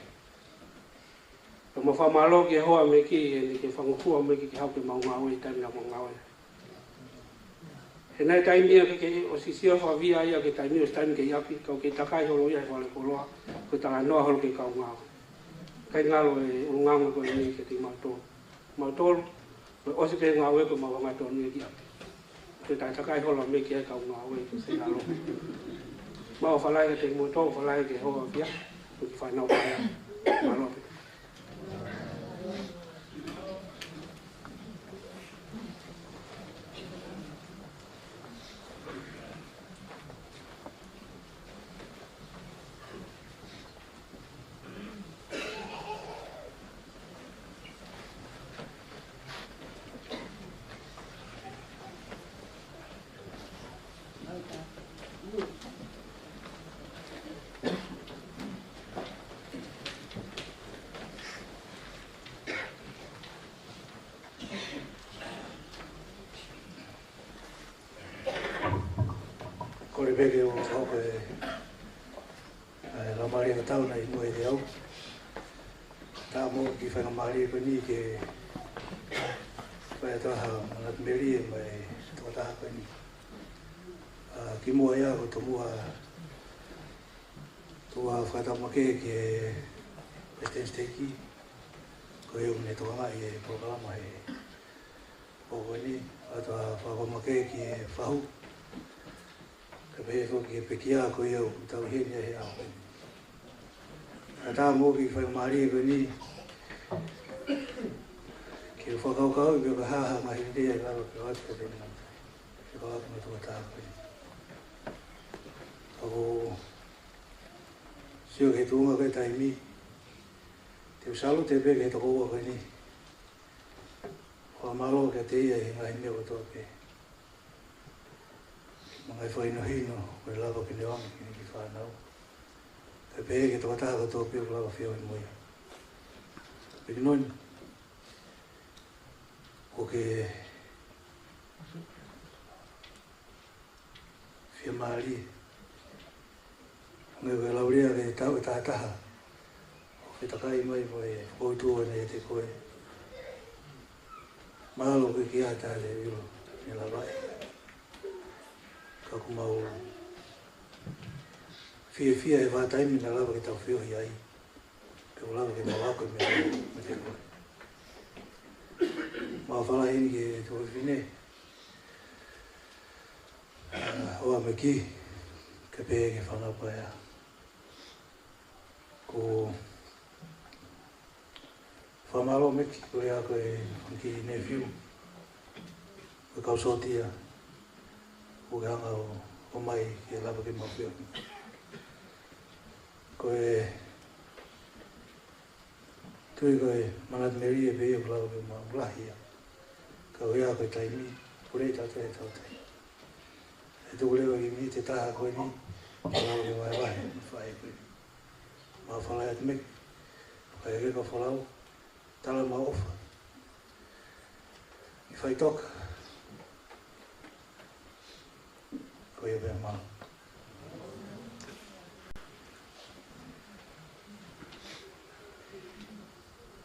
Mo whamalo ke hoa meki e ke whangukua meki ke hauke mau ngawe i taimina mau ngawe. He nei taimia ke o sisio whavia ia ke taimia o taimi ke iapi, kau ke takai holo ia e wale koloa, ko tanga noa holo ke kau ngawe. Kai ngalo e ungaunga koe ni ke te mautolu. Mautolu, koe osi ke ngawe ko mau wangato ni ke iapi. Koe takai holo meki e kau ngawe ke se ngalo. Mau whalai ke te moto, whalai ke hoa pia, ko ki whanau kaya, malope. Kore peke o hoko e la maria tau na i moe de au. Tā mō ki whanga maria ko ni ke whai ataha manat meri e mai tō taha ko ni. Ki mua ia ko tō mua tō whatamake ke Western State ko e umne tō ngai e Polokalama e o ni. Ata whatamake ki e whahu. Ka pehe ko ki e pekia ko iau tau henia he au. Ka tā mō ki whai maari ko ni ki o whakaukau i ka haha mahi rea karo ki o atu ka tēne namta. Ki o atu ma tō tā ko ni. Ka ko sio ke tūnga kai taimi. Te usalu te peke he toko ua ko ni. Hoa malo ke te ia i ngai mea o tō pe. Mga whaino hino, koe lava ki ne wangi ki ni ki whanau. Ka pehe ke tō taha tō pio lava whio i moia. Mekinoni, ko ke whia maari. Ngai koe laurea ke tau e tātaha. O ke takai mai mo e whakoutua nei te koe. Mahalo koe ki ata le ilo, ni lavai. Ka ku mau fia e whātaimi na lava ki tau whio hi ai. Pe o lava ki mau ako me te koe. Mau whala hini ki tō whine. Hoa me ki, ka pehe ki whanapa ea. Ko whamalo me ki kore ako e ki nephew. Ko kau sotia. o ke hanga o mai ke lava ke mawhia. Koe tui koe manat meri e pei o lava ke mawhia. Ka oia koe taimi, purei tātou e tautai. E tuku lewa ki mi te taha koe ni, ke lava ke mai wahe, whae koe. Ma whalai atu mek, koe e ka whalau, tala ma ofa. I whai toka. Koe e pēr maa.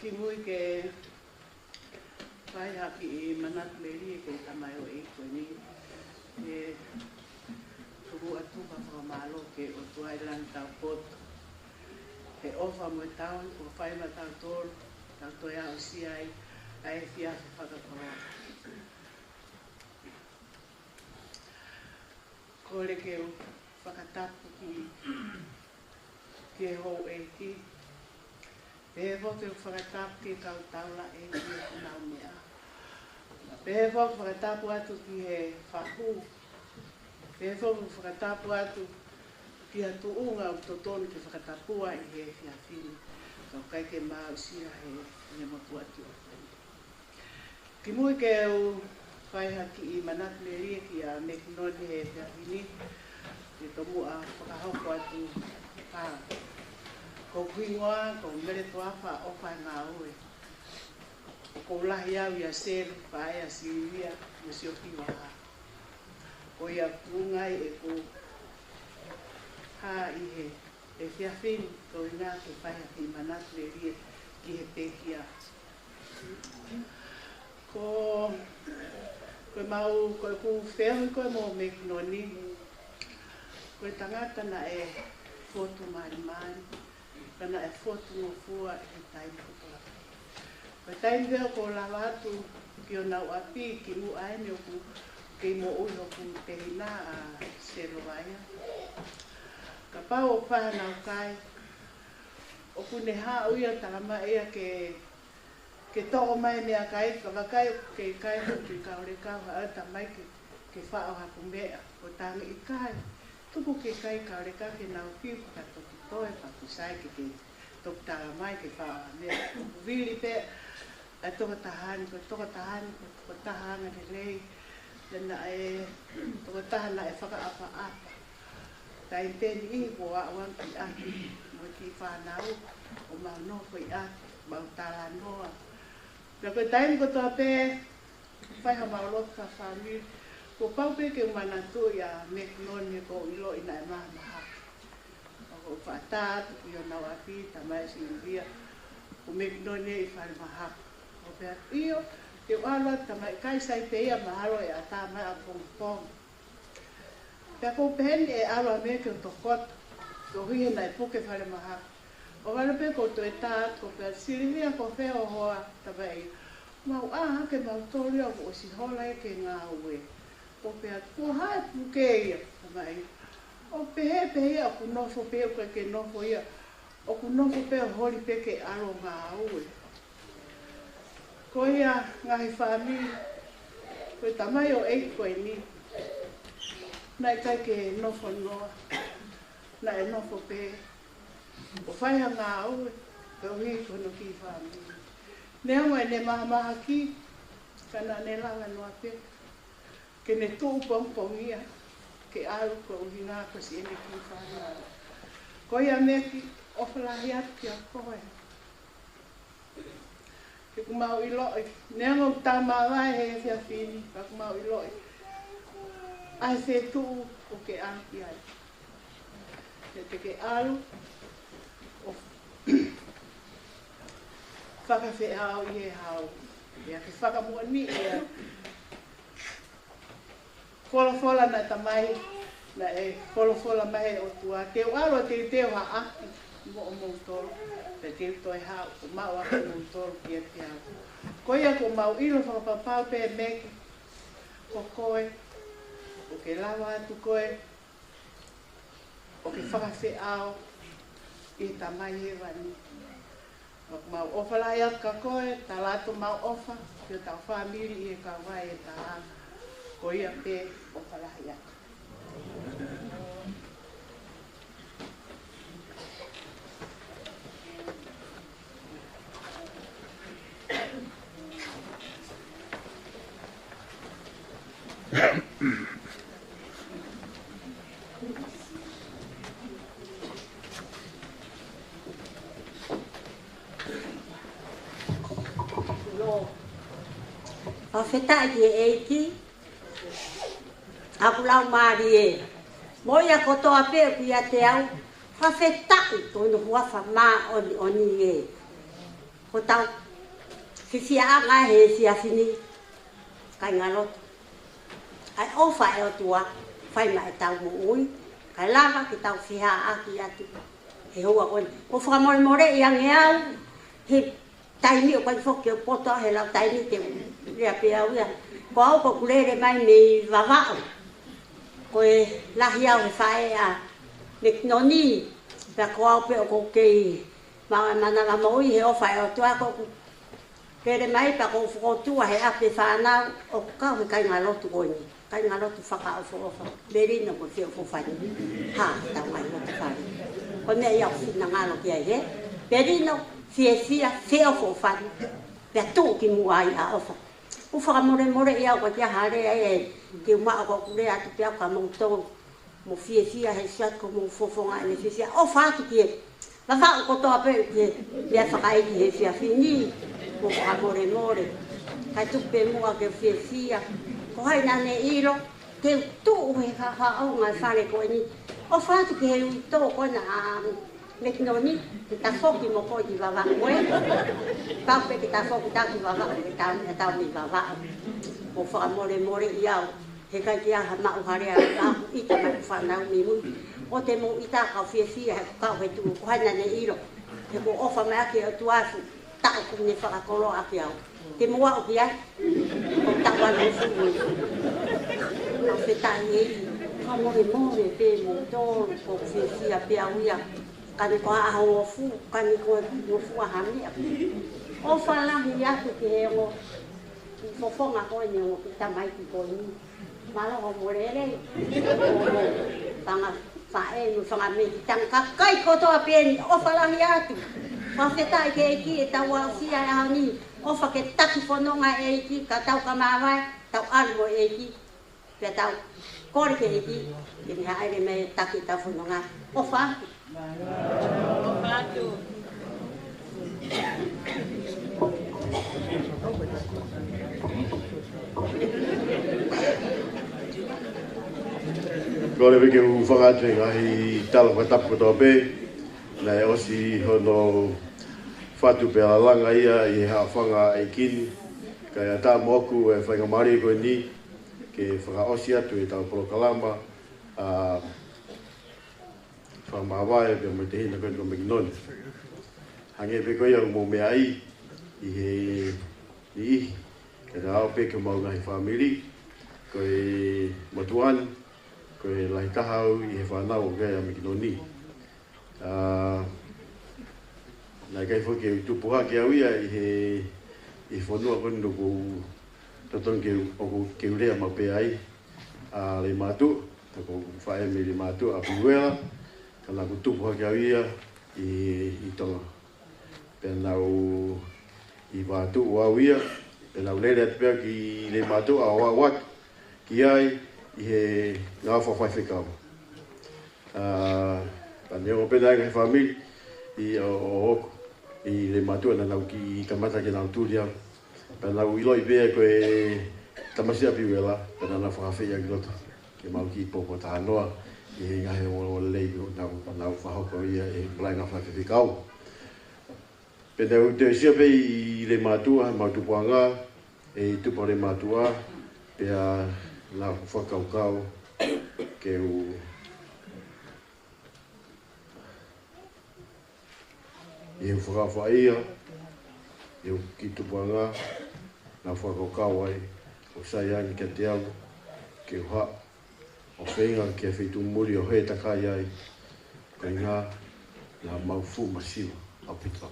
Ki mui ke whai haki I manat meri e ke tamai o e koe ni. E tuku atu ka whakamalo ke o tuai lang tau poto. He ofa mo e taon, o whai ma tau tolu, tau toi au si ai, a e fia whakakoroa. Kore ke o whakatapu ki e hou e ki. Pehe whoke o whakatapu ki kau taula e ki e kunau mea. Pehe whoke whakatapu atu ki he whahu. Pehe whoke whakatapu atu ki a tuunga o totonu ki whakatapua I he whiawhini. Kau kai ke maa usia he ne motu atu. Ki mui ke o whaiha ki I manat meri ki a Mekinoni he whiawhini. Ki tomu a whakahoko atu paa. Ko kuingoa, ko mere toafa o whai ngā ue. Ko lahi au I a selu, whae a siria, na si o kiwaha. Ko ia pungai e ko ha I he e whiawhini, ko I ngā ke whaiha ki manat meri ki he pekia. Ko mau, ko ku whehui koe mo Mekinoni. Ko tangata na e fotu mari. Kana e fotu no fua e taimi kutoa. Ko taimi veo ko lawa atu ki o nau api ki mu aene o ku ki mo uho ku te hina a selowaia. Ka pau o whaha nau kai. O ku ne haa uia talama ea ke toko mai mea kai. Ka wakai ke kai hoki kaore kau haata mai ke whao haku mea. Ko tangi I kai. Tupu ke kai kaore kau ke nau piu ka toki toe pa kusai ke tokutara mai ke whaa mea. Vili pe a toka tahani, ko tahanga ke lei. Lena e toka tahana e whaka apa. Tai peni I ko awan ki aki. Mo ki whanau o mau noko I aki. Mau tala noa. Pea koe taimi ko toa pe whaiha mau loka whamiri. Ko paupe ke manatu I a Mekinoni ko ilo I nai maha. O whaatāt, I o nau api, tamai sinivia, o Mekinoni I whare maha. O pēr, io, te wala, tamai kaisai peia mahalo e a tāmai a pongpong. Pēr ko pēni e alo a mea ke o tokot, ko hui nai puke whare maha. O wale pe ko to e tāt, ko pēr sinivia ko wheo hoa, tamai, mau hake mau toria o si hola e ke ngā ue. O pēr, ko hae puke ia, tamai, o pehe o ku nofo pe o ke nofo ia. O ku nofo pe o hori pe ke aro ngā ue. Ko ia ngahi whamiri. Koe tamai o eik koe ni. Nai kai ke nofo noa. Nai nofo pe. O whaiha ngā ue. Ko hui kono ki whamiri. Nea mai ne maha ki. Kana ne langa noa pe. Ke ne tū pongpong ia. Ke alu ko uhinga ko si ene ki whanau. Ko ia mea ki ofalahi atu ki a koe. Ke kumau I loi. Nea ngau tamawai he whiawhini. Ka kumau I loi. Ai whetu o ke alu ki ai. Te ke alu o whakawhi hao I he hao. Ia ke whakamua ni ia. Fola na tamai na e fola mai o tua te alo te ha aki mo tolo te toi ha o mau a mo tolo ki te au ko ia ko mau ilo whakapapau pe meki ko koe o ke lawa atu koe o ke whakawhi ao I tamai he wani mau ofa lai atu ka koe ta lato mau ofa ki o tau whamiri I e ka wai e ta hanga ko ia pe o whalahi atu. whawheta ki e eiki. Aku lau maari e. Moia kotoa pe ki a te au. Whawheta i tono huafa mā oni e. Ko tau. Fifia anga he si a fini. Kai ngaloto. Ai ofa e o tua. Whai ma e tau mo ui. Kai lava ki tau whiha aki atu. He hoa kone. Ko whakamore more i ange au. He taimi o kai whoki o poto he lau taimi te rea pe au ia. Ko au ko kurere mai me vavao. Ko e lahi au he whae a Mekinoni. Pea ko au pe o ko kei. Mana moi he ofa e o tua ko kere mai pa ko whakotua he ape whanau o kau he kai ngalotu koni. Kai ngalotu whaka o whofa. Berina ko whio whofani. Ha, tau mai lotu whani. Ko mea iau whina ngalo ki ai he. Berina whia whio whofani. Pea tō ki mua ai a ofa. U whakamore iau ko kia hare ai e. Ki umaa ko kure atu pia ka mong tō. Mo whia he siat ko mong whofonga ene whia. Ofa atu ki e. Wawao ko toa pe ki e. Pia whakaiki he whia whini. Ko whakamore. Kai tupe mua ke whia. Ko hai nane iro, te tū he au ngai whare koe ni. O whātu ki he ui tō koe na Mekinoni, ki ta whoki mo koe ki wawao koe. Pau pe ki ta whoki tau ki wawao, ki tau mi wawao. Ko whakamore i au, he kai ki aha mau harea au, ita mai whanau mi mui. O te mo ita kau whia he kau he tū, ko hai nane iro. He ko ofa mai aki o tuafu, tau kune whakakoro aki au. Te mua o ki ai, o tawa ni fungui. Ka whetai ei, ka more pe mo tōru, ko whia pe auia. Kani ko aho o fu, kani ko o fu a hamia. O whalahi atu ki he o, ki fofonga koe ni o ki tamai ki koe ni. Malo o morere, o tanga whae no whanga me ki tanga kai kotoa pēni, o whalahi atu. Whawhetai ke eki e tau au sia e au ni. Ofa ke taki whanonga e eki, ka tau ka mawai, tau aru o eki, pia tau kore ke eki, ke ni haere me taki tau whanonga. Ofa atu. Ofa atu. Kore wike u whangatu e ngahi tala whatapu tō pē, nei osi hono whatu pe alanga ia i ha whanga e kini, kai a tā moku e whainga mari koe ni, ke whakaosi atu i tau Polokalama whamawai pe mo te hina koe ko Mekinoni. Hange pe koe au mō mea i he ihi, ke ta au pe ke mau ngahi whamiri, koe motuani, koe lahi tahau i he whanau o kei a Mekinoni. Nai kai whoki e tupuha ki au ia i whanua koe no kou totong ke urea mau pe ai a le mātu, ta kou whae me le mātu a Puwela, ka nā kou tupuha ki au ia i tonga. Pēnau i mātu o au ia, pēnau lere atu pēr ki le mātu a oa wak ki ai i he ngā whawhai whekau. Pane o pēnā i whamiri i o oku. I le matua na nau ki kamata ke nau tūri au. Pēr nau iloi pēr koe tamasia piwela, pēr nau whakawhia ki loto. Ke mau ki popo tahanoa, i he ngahe o lei nau whahoko ia e blai ngā whakawhikau. Pēr nau te sia pē i le matua, mau tupuanga, e tupo le matua, pēr nau whakaukau ke u i hu whakawhaia, i hu ki tupuanga, nā whakakau ai, o sai ai ki te au, ke uha, o whenga ki a whetu muri o hei takai ai, kai ngā, nā maufu masiwa, au pitu.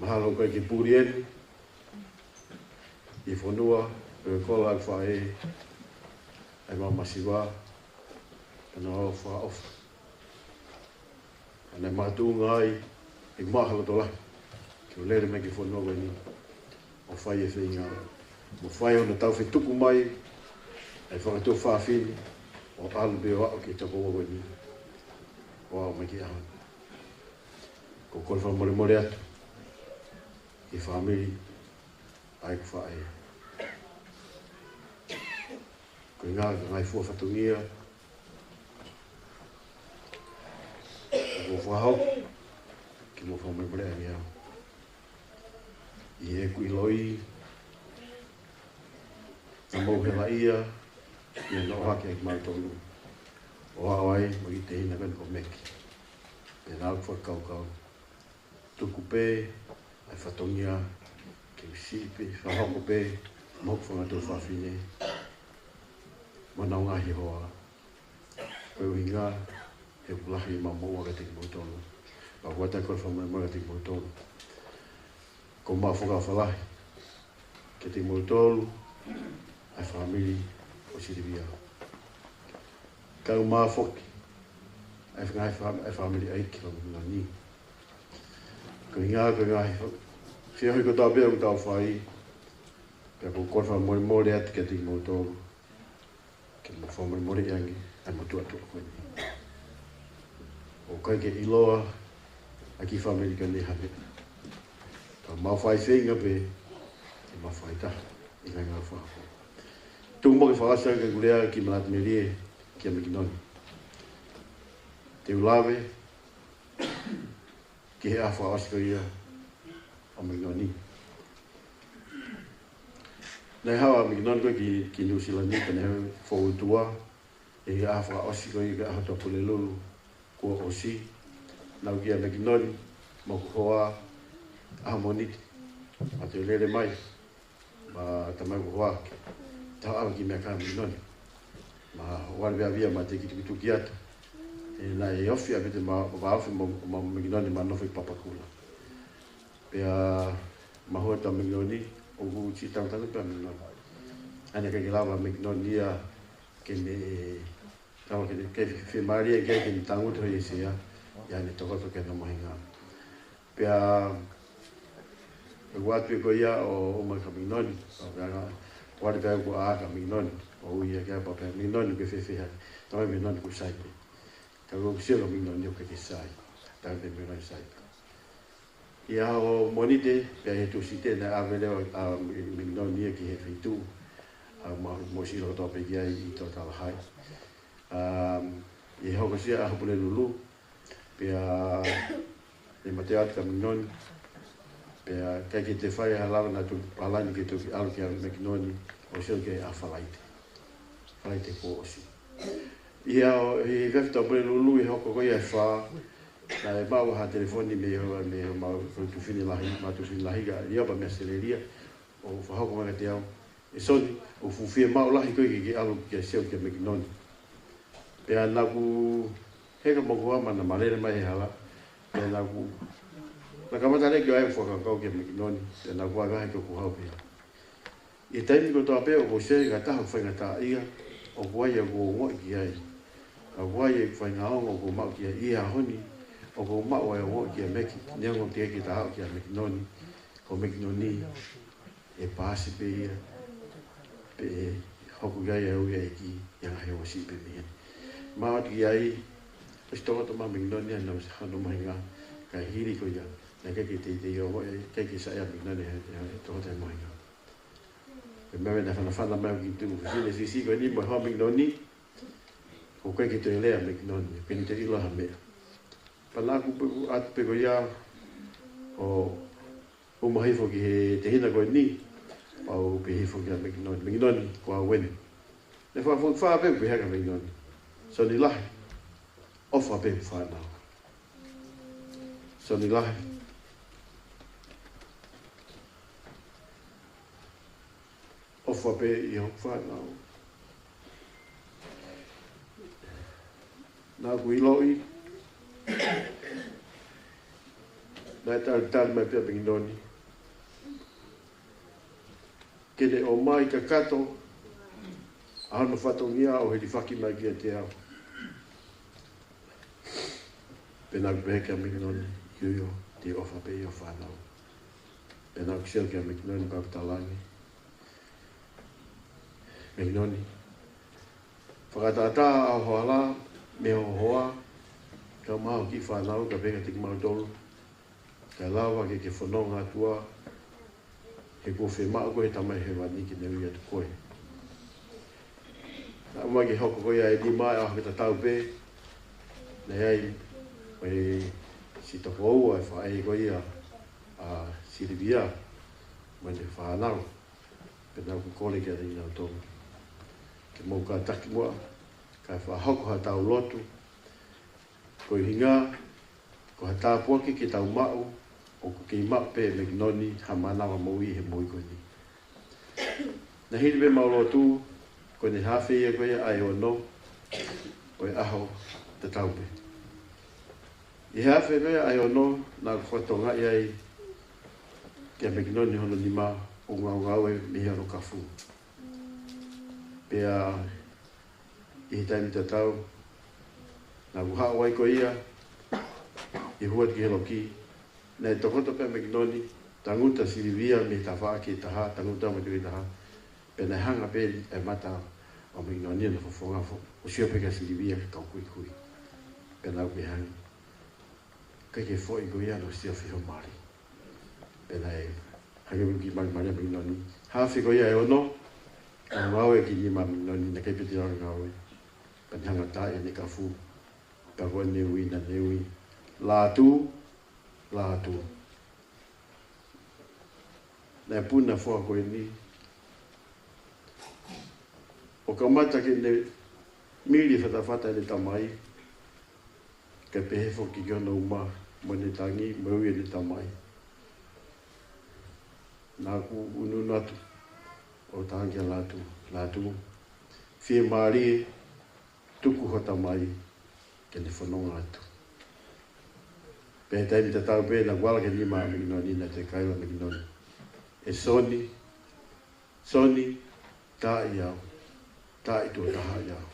Mahalo kai ki puri eni, i whanua, e kola au whae, ai mau masiwa, kana o whaofa. Ana mātunga ai, i mahalo tola, ki o lere me ki whanua koe ni, o whai e whinga. Mo whai ona tau whetuku mai, ai whakatua whawhini, o alu be o ki takoa koe ni. O au mai ki ahon. Ko kore whamore atu, i whamiri, ai ku whae. Ko ngā ngai fua whatungia, ko whahau, ki mo whamai mare angi au. I e ku iloi, na mou he la ia, i e no hake e mai tonu. O hawai, mo i te hina ben ko meki. E nā kua kau. Tuku pē, ai whatongia, ke usipe, whahoko pē, moku whangato whawhine. Mana o ngahi hoa. Koe uhinga, he ulahi ma moua ka te kimotono. Ka wata koe whamai mara te kimotono. Ko maa whuka whalahi. Ke te kimotono, ai whamiri o Sirivia. Kau maa whoki. Ai whamiri aiki o mga ni. Ko inga ko ngahi whia hui ko tau pēr o tau whai. Pea ko korwha mori ati ke te kimotono. Ke mo whamari mori angi, ai mo tuatua koe ni. O kai ke iloa, a ki whamiri ka ni hane. Ka mau whai whenga pe, ke mau whai taha, i ngai ngā whako. Tūng mo ke whakasa ka kulea ki Malati Merie, ki a Mekinoni. Te ulawe, ki he awha asika ia, o Mekinoni. Nei hawa Mekinoni koe ki New Zealand ni, ka nei whau tua, e he awha asika ia ka ahata polelulu, kua osi, nau ki a Mekinoni, mo ku hoa, aha moniti, a te lere mai, ma tamai ku hoa, tau awa ki mea ka Mekinoni, ma wale bea via ma te kitu ki ata, e na e ofi a vete ma waafi ma Mekinoni ma nofi papakula. Pea ma hoa ta Mekinoni, o ku chi tau tanu pea Mekinoni. Ane kai lawa Mekinoni ia, ke ne, tawa ke whimaria ke ni tanguto i sea, ia ne tokoto ke no mohinga. Pea e watu ko ia o mai ka Mekinoni, o nga wale bea ku a ka Mekinoni, o ia ke pa pe Mekinoni ke whewhiha, tawa Mekinoni ku sai. Ka ko sio Mekinoni o ke sai, tawa Mekinoni sai. Ia o monite, pea he tusite na avele a Mekinoni ki he whitu, a mo silo to pe ia i to talahai. E hoko sia a hapule lulu, pea e mate atu ka Mekinoni, pea kai ki te whai halawa na tu palani ki tu alu ki a Mekinoni, o sio ke a whalaite ko osi. Ia o he whewhita hapule lulu e hoko koi e wha, na e mau ha telefoni me mau tu fini lahi ka ia pa mea seleria, o whahoko manga te au, e soni, o fuwhia mau lahi koi ki alu ki a sio ki a Mekinoni. Pea naku heka moku ama na malere mai he hala. Pea naku na kamata reki o ai whakakau ki a Mekinoni. Pea naku agahe ki o kuhau pea. I taimi ko toa pea o kosei ka taha whainga taa ia. O kuai a kua ngoi ki ai. A kuai e whainga onga o kua mau ki a ia honi. O kua mau ai o ngoi ki a Meki. Niango te eki taha ki a Mekinoni. Ko Mekinoni e pāsi pe ia. Pe hoku gai au ia eki ianga he o si pe mea. Maa ki ai, es toka to ma Mekinoni ana se hano mahinga ka hiri ko ia. Na keke te ia o keke sa ia Mekinoni toka te mahinga. Pe mewe na whana mai ki tu fine sisi ko ni mo ha Mekinoni. Ko keke te lea Mekinoni, pe ni te ilo ha mea. Pala ku at pe ko ia o mahifo ki he te hina ko ni. Au pe hifo ki a Mekinoni. Mekinoni ko a wene. Ne wha pe pe haka Mekinoni. So ni lahi, ofa pe whanau. So ni lahi, ofa pe i hok whanau. Nā ku iloi, nā tari mai pia Mekinoni. Kene o mai ka kato, ahana whatongia o heri whaki mai ki a te au. Pena ku pehe kia Mekinoni, hiuio, te ofa pe i o whanau. Pena ku seo kia Mekinoni pa kutalangi. Mekinoni. Whakatata a hoala, me ho hoa, ka maho ki whanau, ka penga tiki mau tolu. Ka lawa ke whanonga atua, he ko whi maa koe tamai he wani ki neui atu koe. Nā umai ki hoko koe ai ni mai a haka tau pē, nei ai mai si toko au ai whae koe a Silivia, mai ne whanau, pena ku kore kia ringi nau tōru. Ke mou ka taki mua, kai whahoko ha tau lotu, ko i hinga, ko ha tāpuaki ki tau mau, o ko ki mau pē Mekinoni, ha manawa maui he moi koe ni. Na hiri pe mau lotu, ko ne hawhi ia koe ai o no, o e aho te taupe. I hawhi koe ai o no, nā kua iai, kia Mekinoni hono ni mā, o ngau e mihi aro ka fu. Pea i he taimi te tau, nā kuha wai ko ia, i huat ki helo ki, nei tokoto pe Mekinoni, tanguta Silivia me ta wha ki taha, tanguta me tui taha, pe nei hanga pe e mata o Mekinoni na fofonga fo, o sio pe ka Silivia ka kau kui kui, pe nau me hangi. Kai ke fo i ko ia no sio fiho mari, pe nei hangi wiki mari Mekinoni. Hawhi ko ia e ono, ka ngau e ki ni ma Mekinoni, na kei piti rara ngau e, pe nei hanga tae ne ka fu, ka koe neui na neui, lātu, lātu. Nā puna fua koe ni. O ka mata ke ne miri whatawhata ne tamai, ka pehefo ki kiona uma, mo ne tangi, mo ui ne tamai. Nā ku unu natu, o tangia lātu, lātu. Whie maari, tuku ho tamai, ke ne whanonga atu. Pētai mi te tau pē na wala ke ni maa Mekinoni na te kaila Mekinoni. E soni, tā i au, tā i tua taha i au.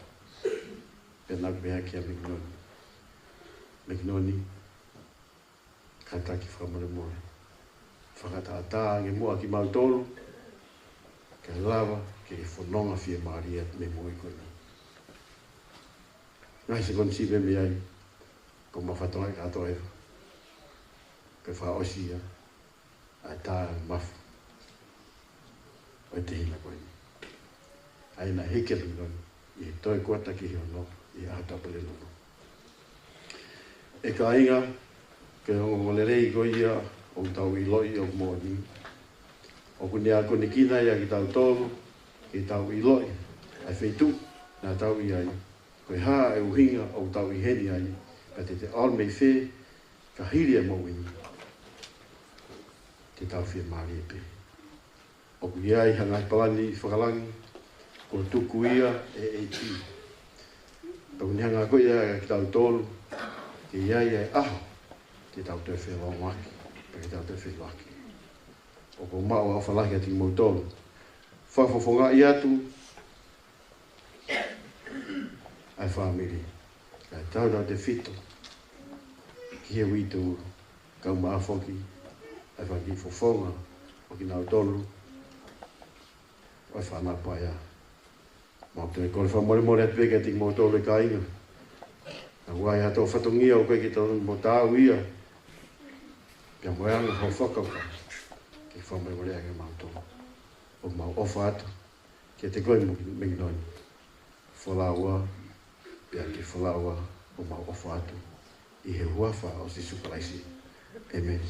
Pēnā pēha ki a Mekinoni. Mekinoni, ka taki whamare more. Whakata tā nge mua ki mautoro, ke lava, ke whanonga whie maari at me moi koni. Ngai se kon sipe me ai, ko mawhatonga ka ato ewa. Ke wha osia, a tā mafu, o te hina koe ni. Aina heke Mekinoni, i toi kuata ki hio no, i ahatapele nono. E ka inga, ke hongo lerei koe ia, o tau i loi o mua ni. O kune a kone kina ia ki tau tolu, ki tau i loi, ai wheitu, nā tau i ai. Koe haa e uhinga o tau i heni ai, ka te almei whe, ka hiri e mau ini. Te tau whia maari e pe. O ku iai hangai palani whakalangi, ko tuku ia e ti. Pau ni hanga koe ia ki tau tolu, ke iai e aho, te tau te whi waki, pe ke tau te whi waki. O ko mao a whalahi ati mau tolu. Whafofonga i atu, ai whamiri. Kai tau rau te whito, ki he witu, kau maa whoki, ai whaki fofonga, o ki nau tolu, ai whanau pai a. Mau te kore whamore more atu eke ati mau tolu e ka inga. Na wai hato whatongia o koe ki tolu mo tāu ia, pia moe anga hau whakauka, ki whamore more ake mau tolu. O mau ofa atu, ki te koe Mekinoni. Whalaua, pia ki whalaua, o mau ofa atu, i he huafa o si supalaisi. Amen.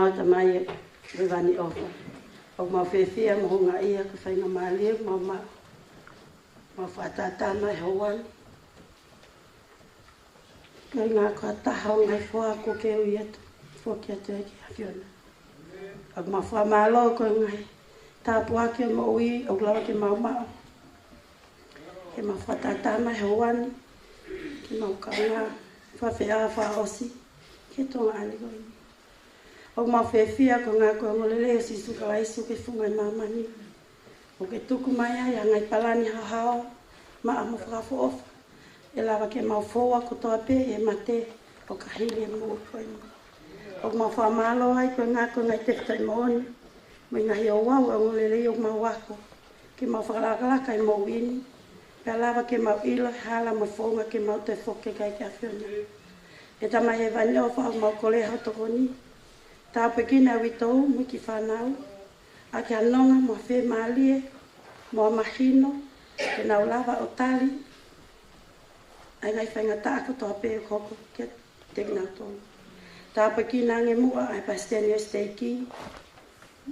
whanau ta mai e wani ofa. O mau whewhia mo honga ia ka whainga maalia mau whaatata mai hauan. Kai ngā kua taha o ngai whoa ko ke ui atu. Whoki atu e ki hawhiona. Ak mau wha malo ko ngai. Tāpu ake mo ui o glawa ke mau mao. Ke mau whaatata mai hauan. Ke mau ka ngā whawhea whaosi. Ke tonga ane ko ini. O mau whewhia ko ngā kua ngolele o sisu ka laisu ke whungai mamani. O ke tuku mai ai a ngai palani hao maa mo whakafo ofa. E lawa ke mau whoa ko toa pe e mate o ka hili e mo koe mo. O mau whamalo ai ko ngā ko ngai teftai mooni. Mo i ngahi o wau o ngolele o mau wako. Ke mau whakalakalaka e mo wini. Pea lawa ke mau ilo hala mo whonga ke mau te whoke kai ke awhiona. E tamai he vani o whao mau kole hau toko ni. Tā pekina witou mo ki whanau. A ke anonga mo whe maalie, mo mahino, ke nau lava o tali. Ai ngai whainga tāko toa pēo koko ke te ngau tonga. Tā pekina nge mua ai pasteni o steiki,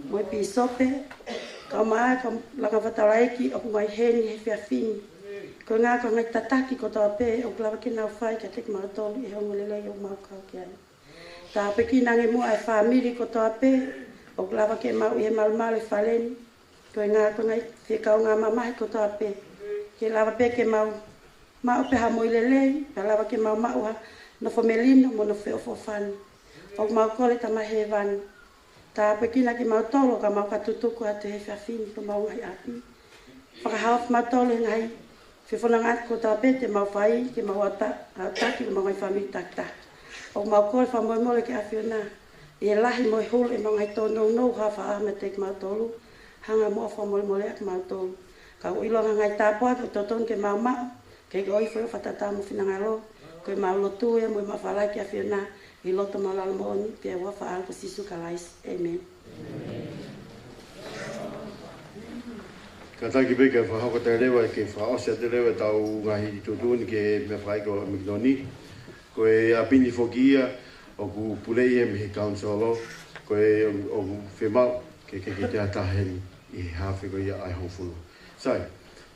mo e pi sope, ka maa ka langa whataraiki o ngai heni he whiawhini. Ko ngā ko ngai tataki ko toa pēo o klawa ke nau whai ka te mau tolu e hongolele o mau kau ki ai. Tā pekina nge mua ai whamiri ko toa pē, o klawa ke mau i he malumale whaleni, ko ngā ko ngai whikau ngā mamahi ko toa pē. Ke lawa pē ke mau peha mo i lelei, ke lawa ke mau ha no whamelino mo no whio whani. O mau kole ta mai he vani. Tā pekina ke mau tolo ka mau katutuku atu he whiawhini ko mau ngai api. Whakahawaf mau tolo ngai, whiwhona ngāti ko toa pē te mau whai, ke mau ataki ko mau ngai whamiri takitaki. O mau kore whamoemole ke awhiona, e lahi mo e hulu e mau ngai tōnou nou hawha ahme te mau tolu, hanga mo whamoemole ak mau tolu. Ka uilonga ngai tāpua ke tōtonu ke mau mao, ke oi whai whatata mo whinangalo, koe mau lotu e mo e mau whalai ke awhiona, i loto mau lalmooni, pia ua whaal ko sisu ka lais. Amen. Ka taki peke whahoko te rewa ke whaosia te rewa tau ngahi tūtuni ke me whai ko Mekinoni. Koe apini whokia o ku pulei e mihi kaunsolo, koe o ku whemau ke te ataheni i he hawhi ko ia ai hongfulu. Sai,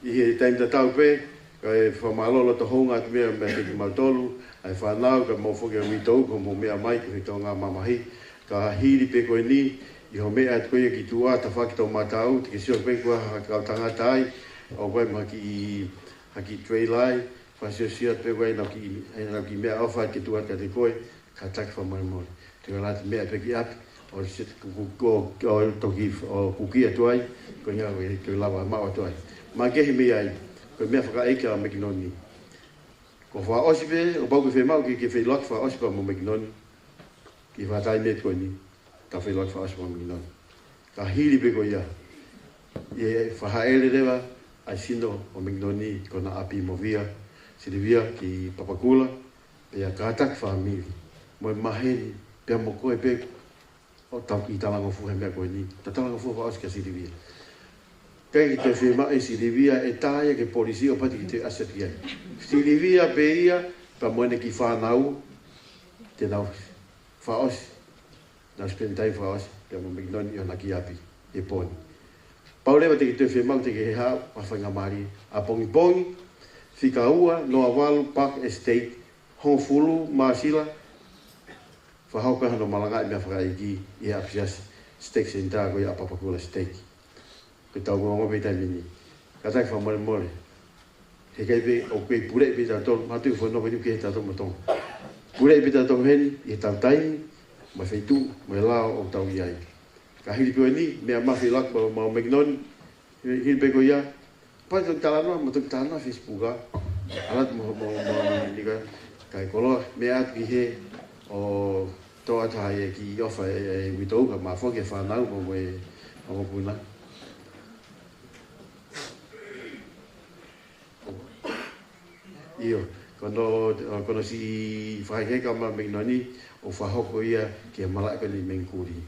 i he taim ta tau pe, koe whamalolo to honga atu mea mea te ki mautolu, ai whanau ka mo whoke witou ko mo mea mai ki whitou ngā mamahi, ka hiri pe koe ni, i ho mea atu koe ki tua ta whakitau matau, te ke sio pe kua kau tangata ai, o koe haki trei lai, Pasio sia pe wai na ki mea ofa ki tua ka te koe ka tak fa mai mo. Te la mea pe ki ap o sit ko toki o kuki atuai ko nya ko lava ma atuai. Ma ke me ai ko mea fa ai ka Mekinoni. Ko fa osibe o pau fe mau ki fe lok fa osibe mo Mekinoni. Ki fa tai net ko ni. Ka fe lok fa osibe mo Mekinoni. Ka hiri pe ko ia. Ye fa haele deva ai sino o Mekinoni ko na api movia. Silivia ki Papakula, pia katak famili. Mo maheni, pia mo koe pe o tau ki talango fuhe mea koe ni. Ta talango fuhe wa oska Silivia. Kai ki te whima e Silivia e taia ke polisi o pati ki te aset ki ai. Silivia pe ia, pa moene ki whanau, te nau whaosi. Nau spend time whaosi, pia mo Mekinoni o na ki api, e poni. Paulewa te ki te whima te ke he hao, a whainga mari, a pongi pongi, Whikaua, Noa Walu, Park Estate, Hongfulu, Masila, whahaukaha no malangai mea whakaiki i Apsias, Steak Center ko i Papakula Steak. Ko tau ngongo pe tai mini. Katai whamore more. He kai pe o koe purei pe tātou, mātui whanau pe nuke he tātou matong. Purei pe tātou heni, i tau taini, mai whaitu, mai lao o tau iai. Ka hiri koe ni, mea mawhi lak mau Mekinoni, hiri pe ko ia, Pai tu talana, mo tu talana Facebooka. Alat mo ni ka kai kolo me at ki he o to ata ye ki ofa e witou ka ma fo ke fa na mo mo puna. Io kono si fa ke ka ma Mekinoni o fa hoko ia ke mala ka ni menkuri.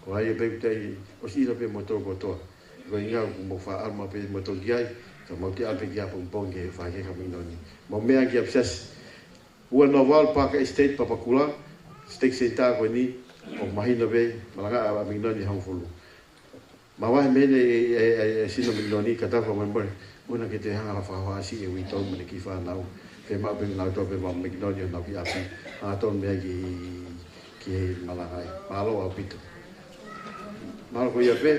Ko ai pe tai o si pe mo to ko to. Ko inga mo fa arma pe mo to giai ka mo ti alpe gia pong ke fa ke ka Mekinoni. Mo mea ki abses. Ua no wal Park Estate Papakula, Steak Center ko ni o mahina be malanga a Mekinoni hang fulu ma wa mene e sino Mekinoni ka tafa mo mo una ke te hanga fa wa si e wi to mo ki fa nau ke ma be nau to be ma Mekinoni na ki api a ton me ki malanga malo a pito malo ko ia pe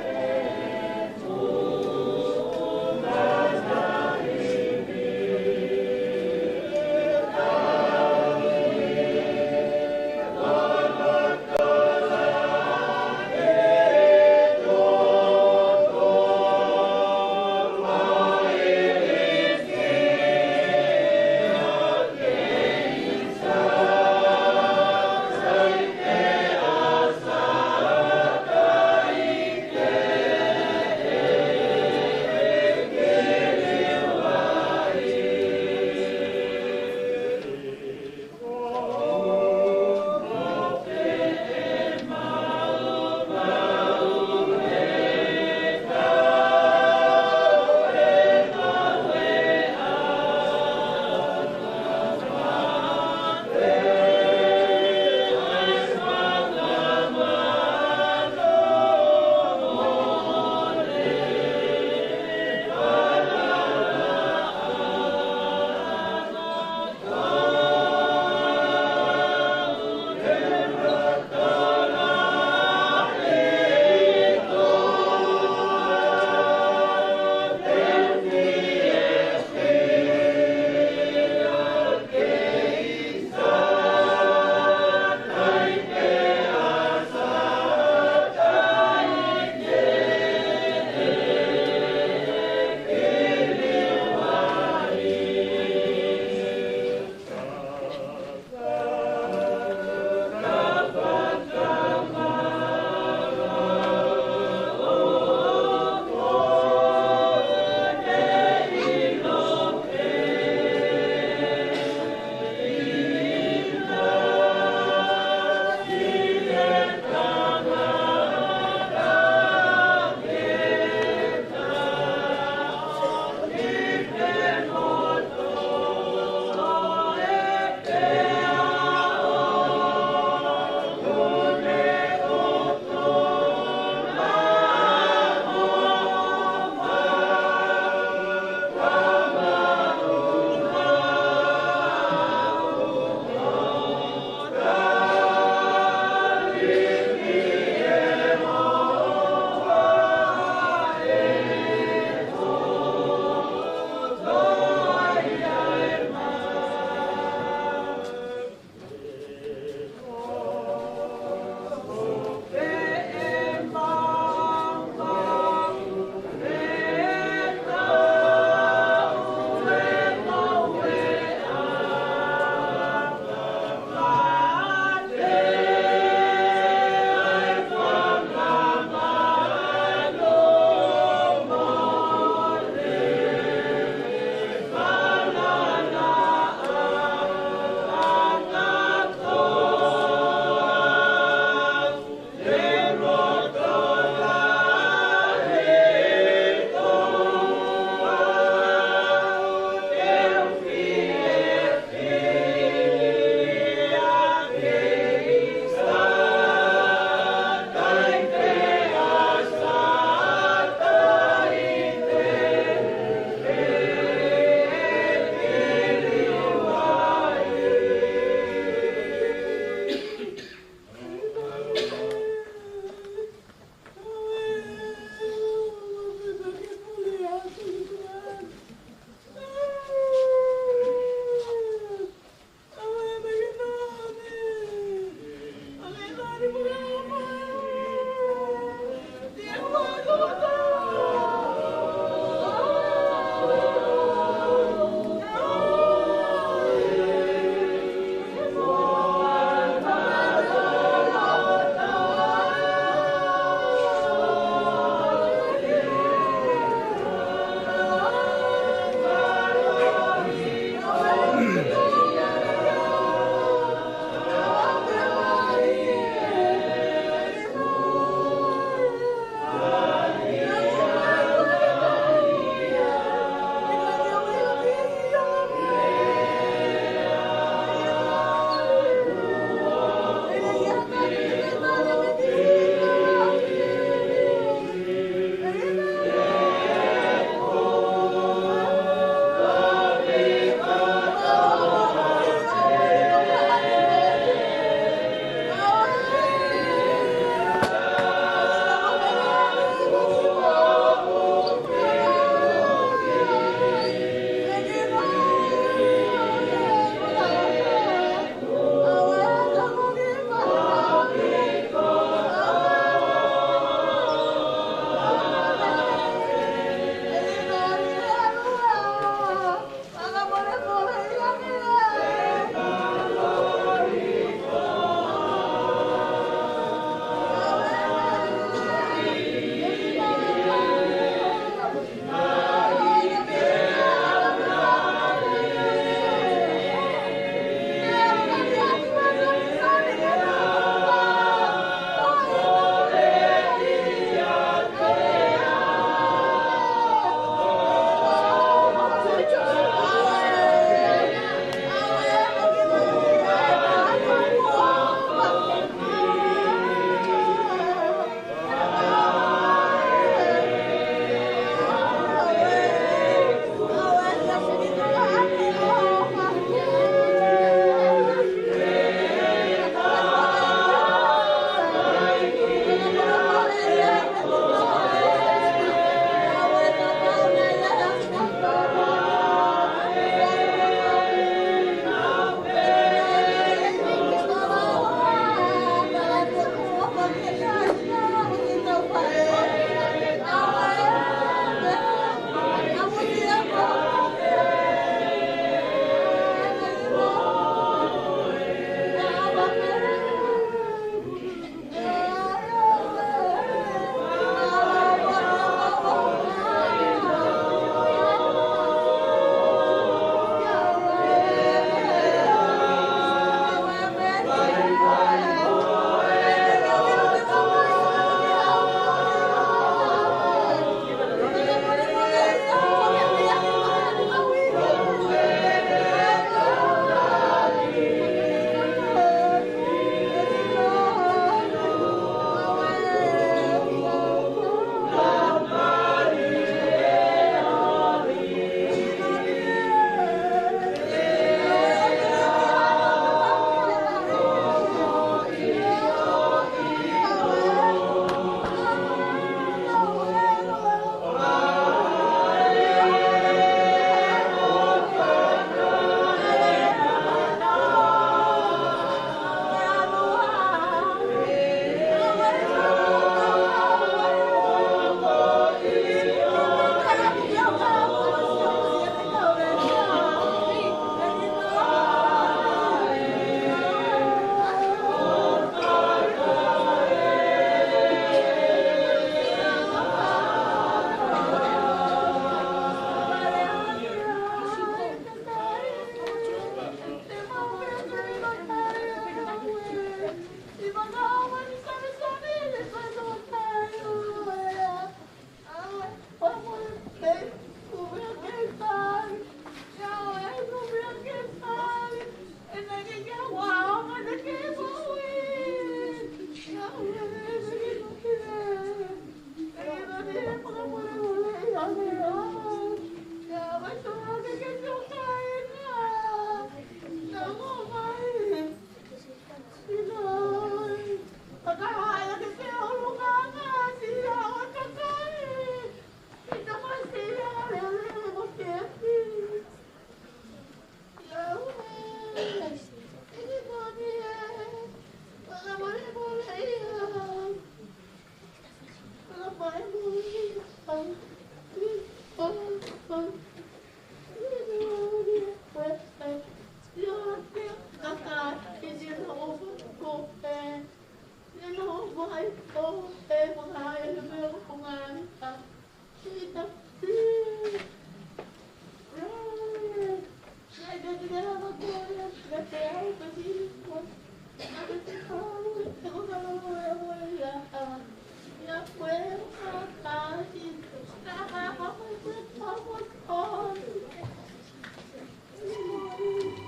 Yeah.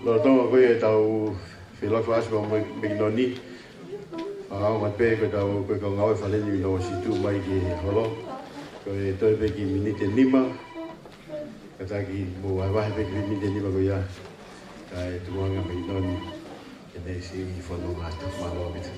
Lo tonga koe e tau whilaku asu o Mekinoni. Whakao matpe koe tau koe ka ngau e whaleni no situ mai ki holo. Koe toi pe ki minite lima. Kata ki mo wahe pe ki minite lima koe ia. Kai tuanga Mekinoni. Kene si i whanonga atu whanonga bitu.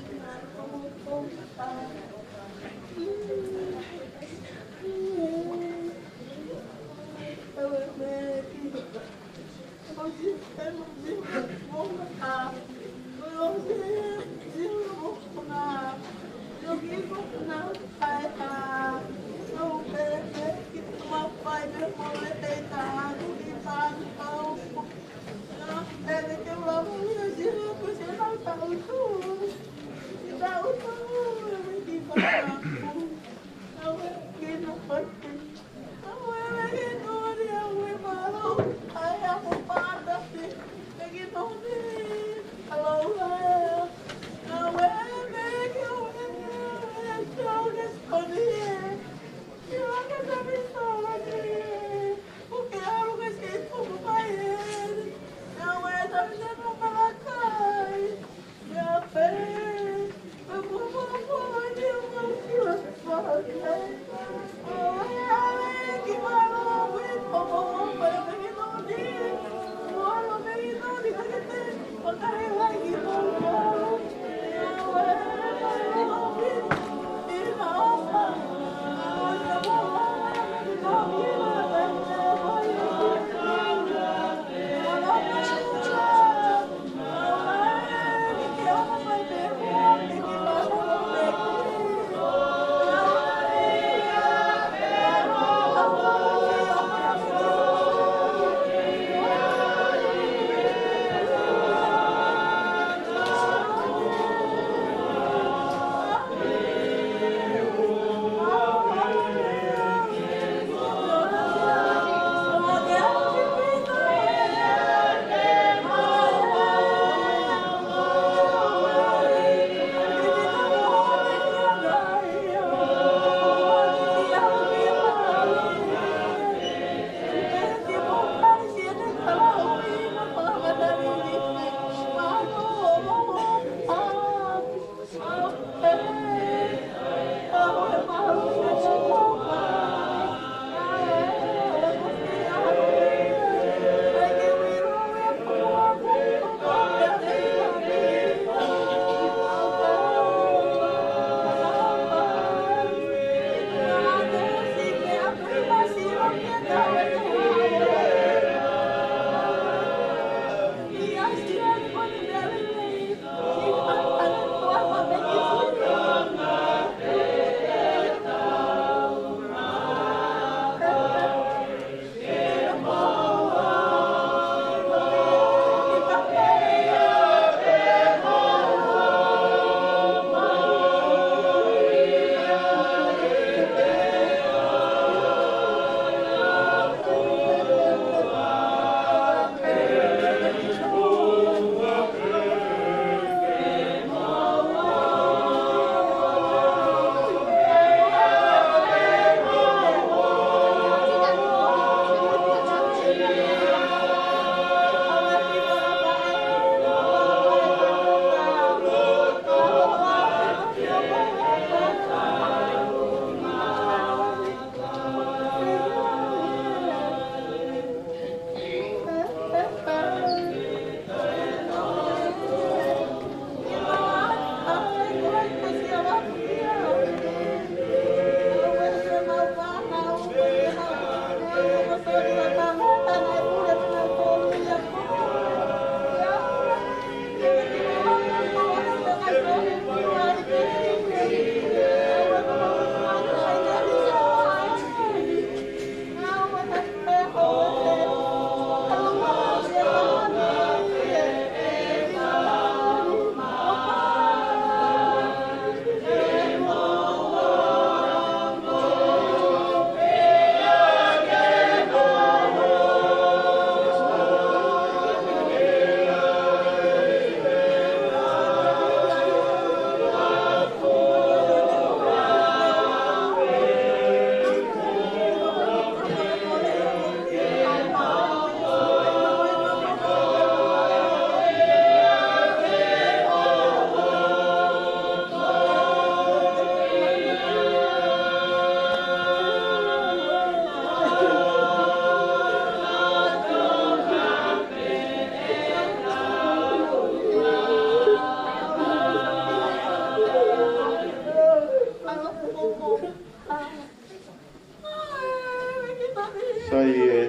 Tai e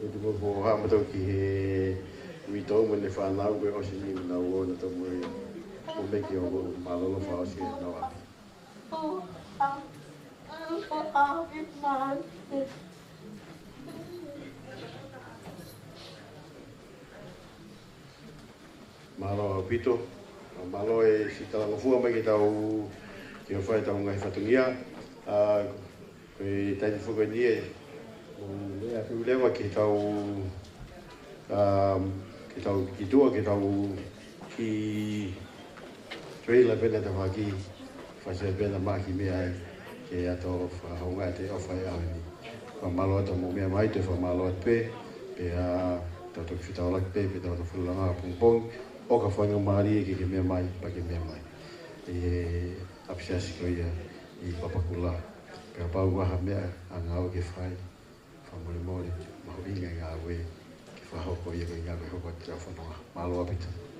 Ito mo ha matau ki he wito mo ne whanau koe o sini na o na tau mo o meki o malolo whao si na wa. Malo pito, malo e si talango fua mai ki tau ki o whai tau ngai whatungia koe taiti whuka ni e lea whiu lewa ki tau ki tua ki tau ki trailer pena te whaki whasea pena maki mea e ke ato whahaunga te awhai au ni whamalo ata mo mea mai te whamalo at pe pe a tau toki whitau laki pe pe tau tau whulanga pongpong o ka whainga maari e ke mea mai pa ke mea mai e apisiasi ko ia i papakula pe a pau waha mea a ngau ke whai whamole mole mahu inga ngā we ke whahoko ia ke ngā we hoko te awhanua malo apita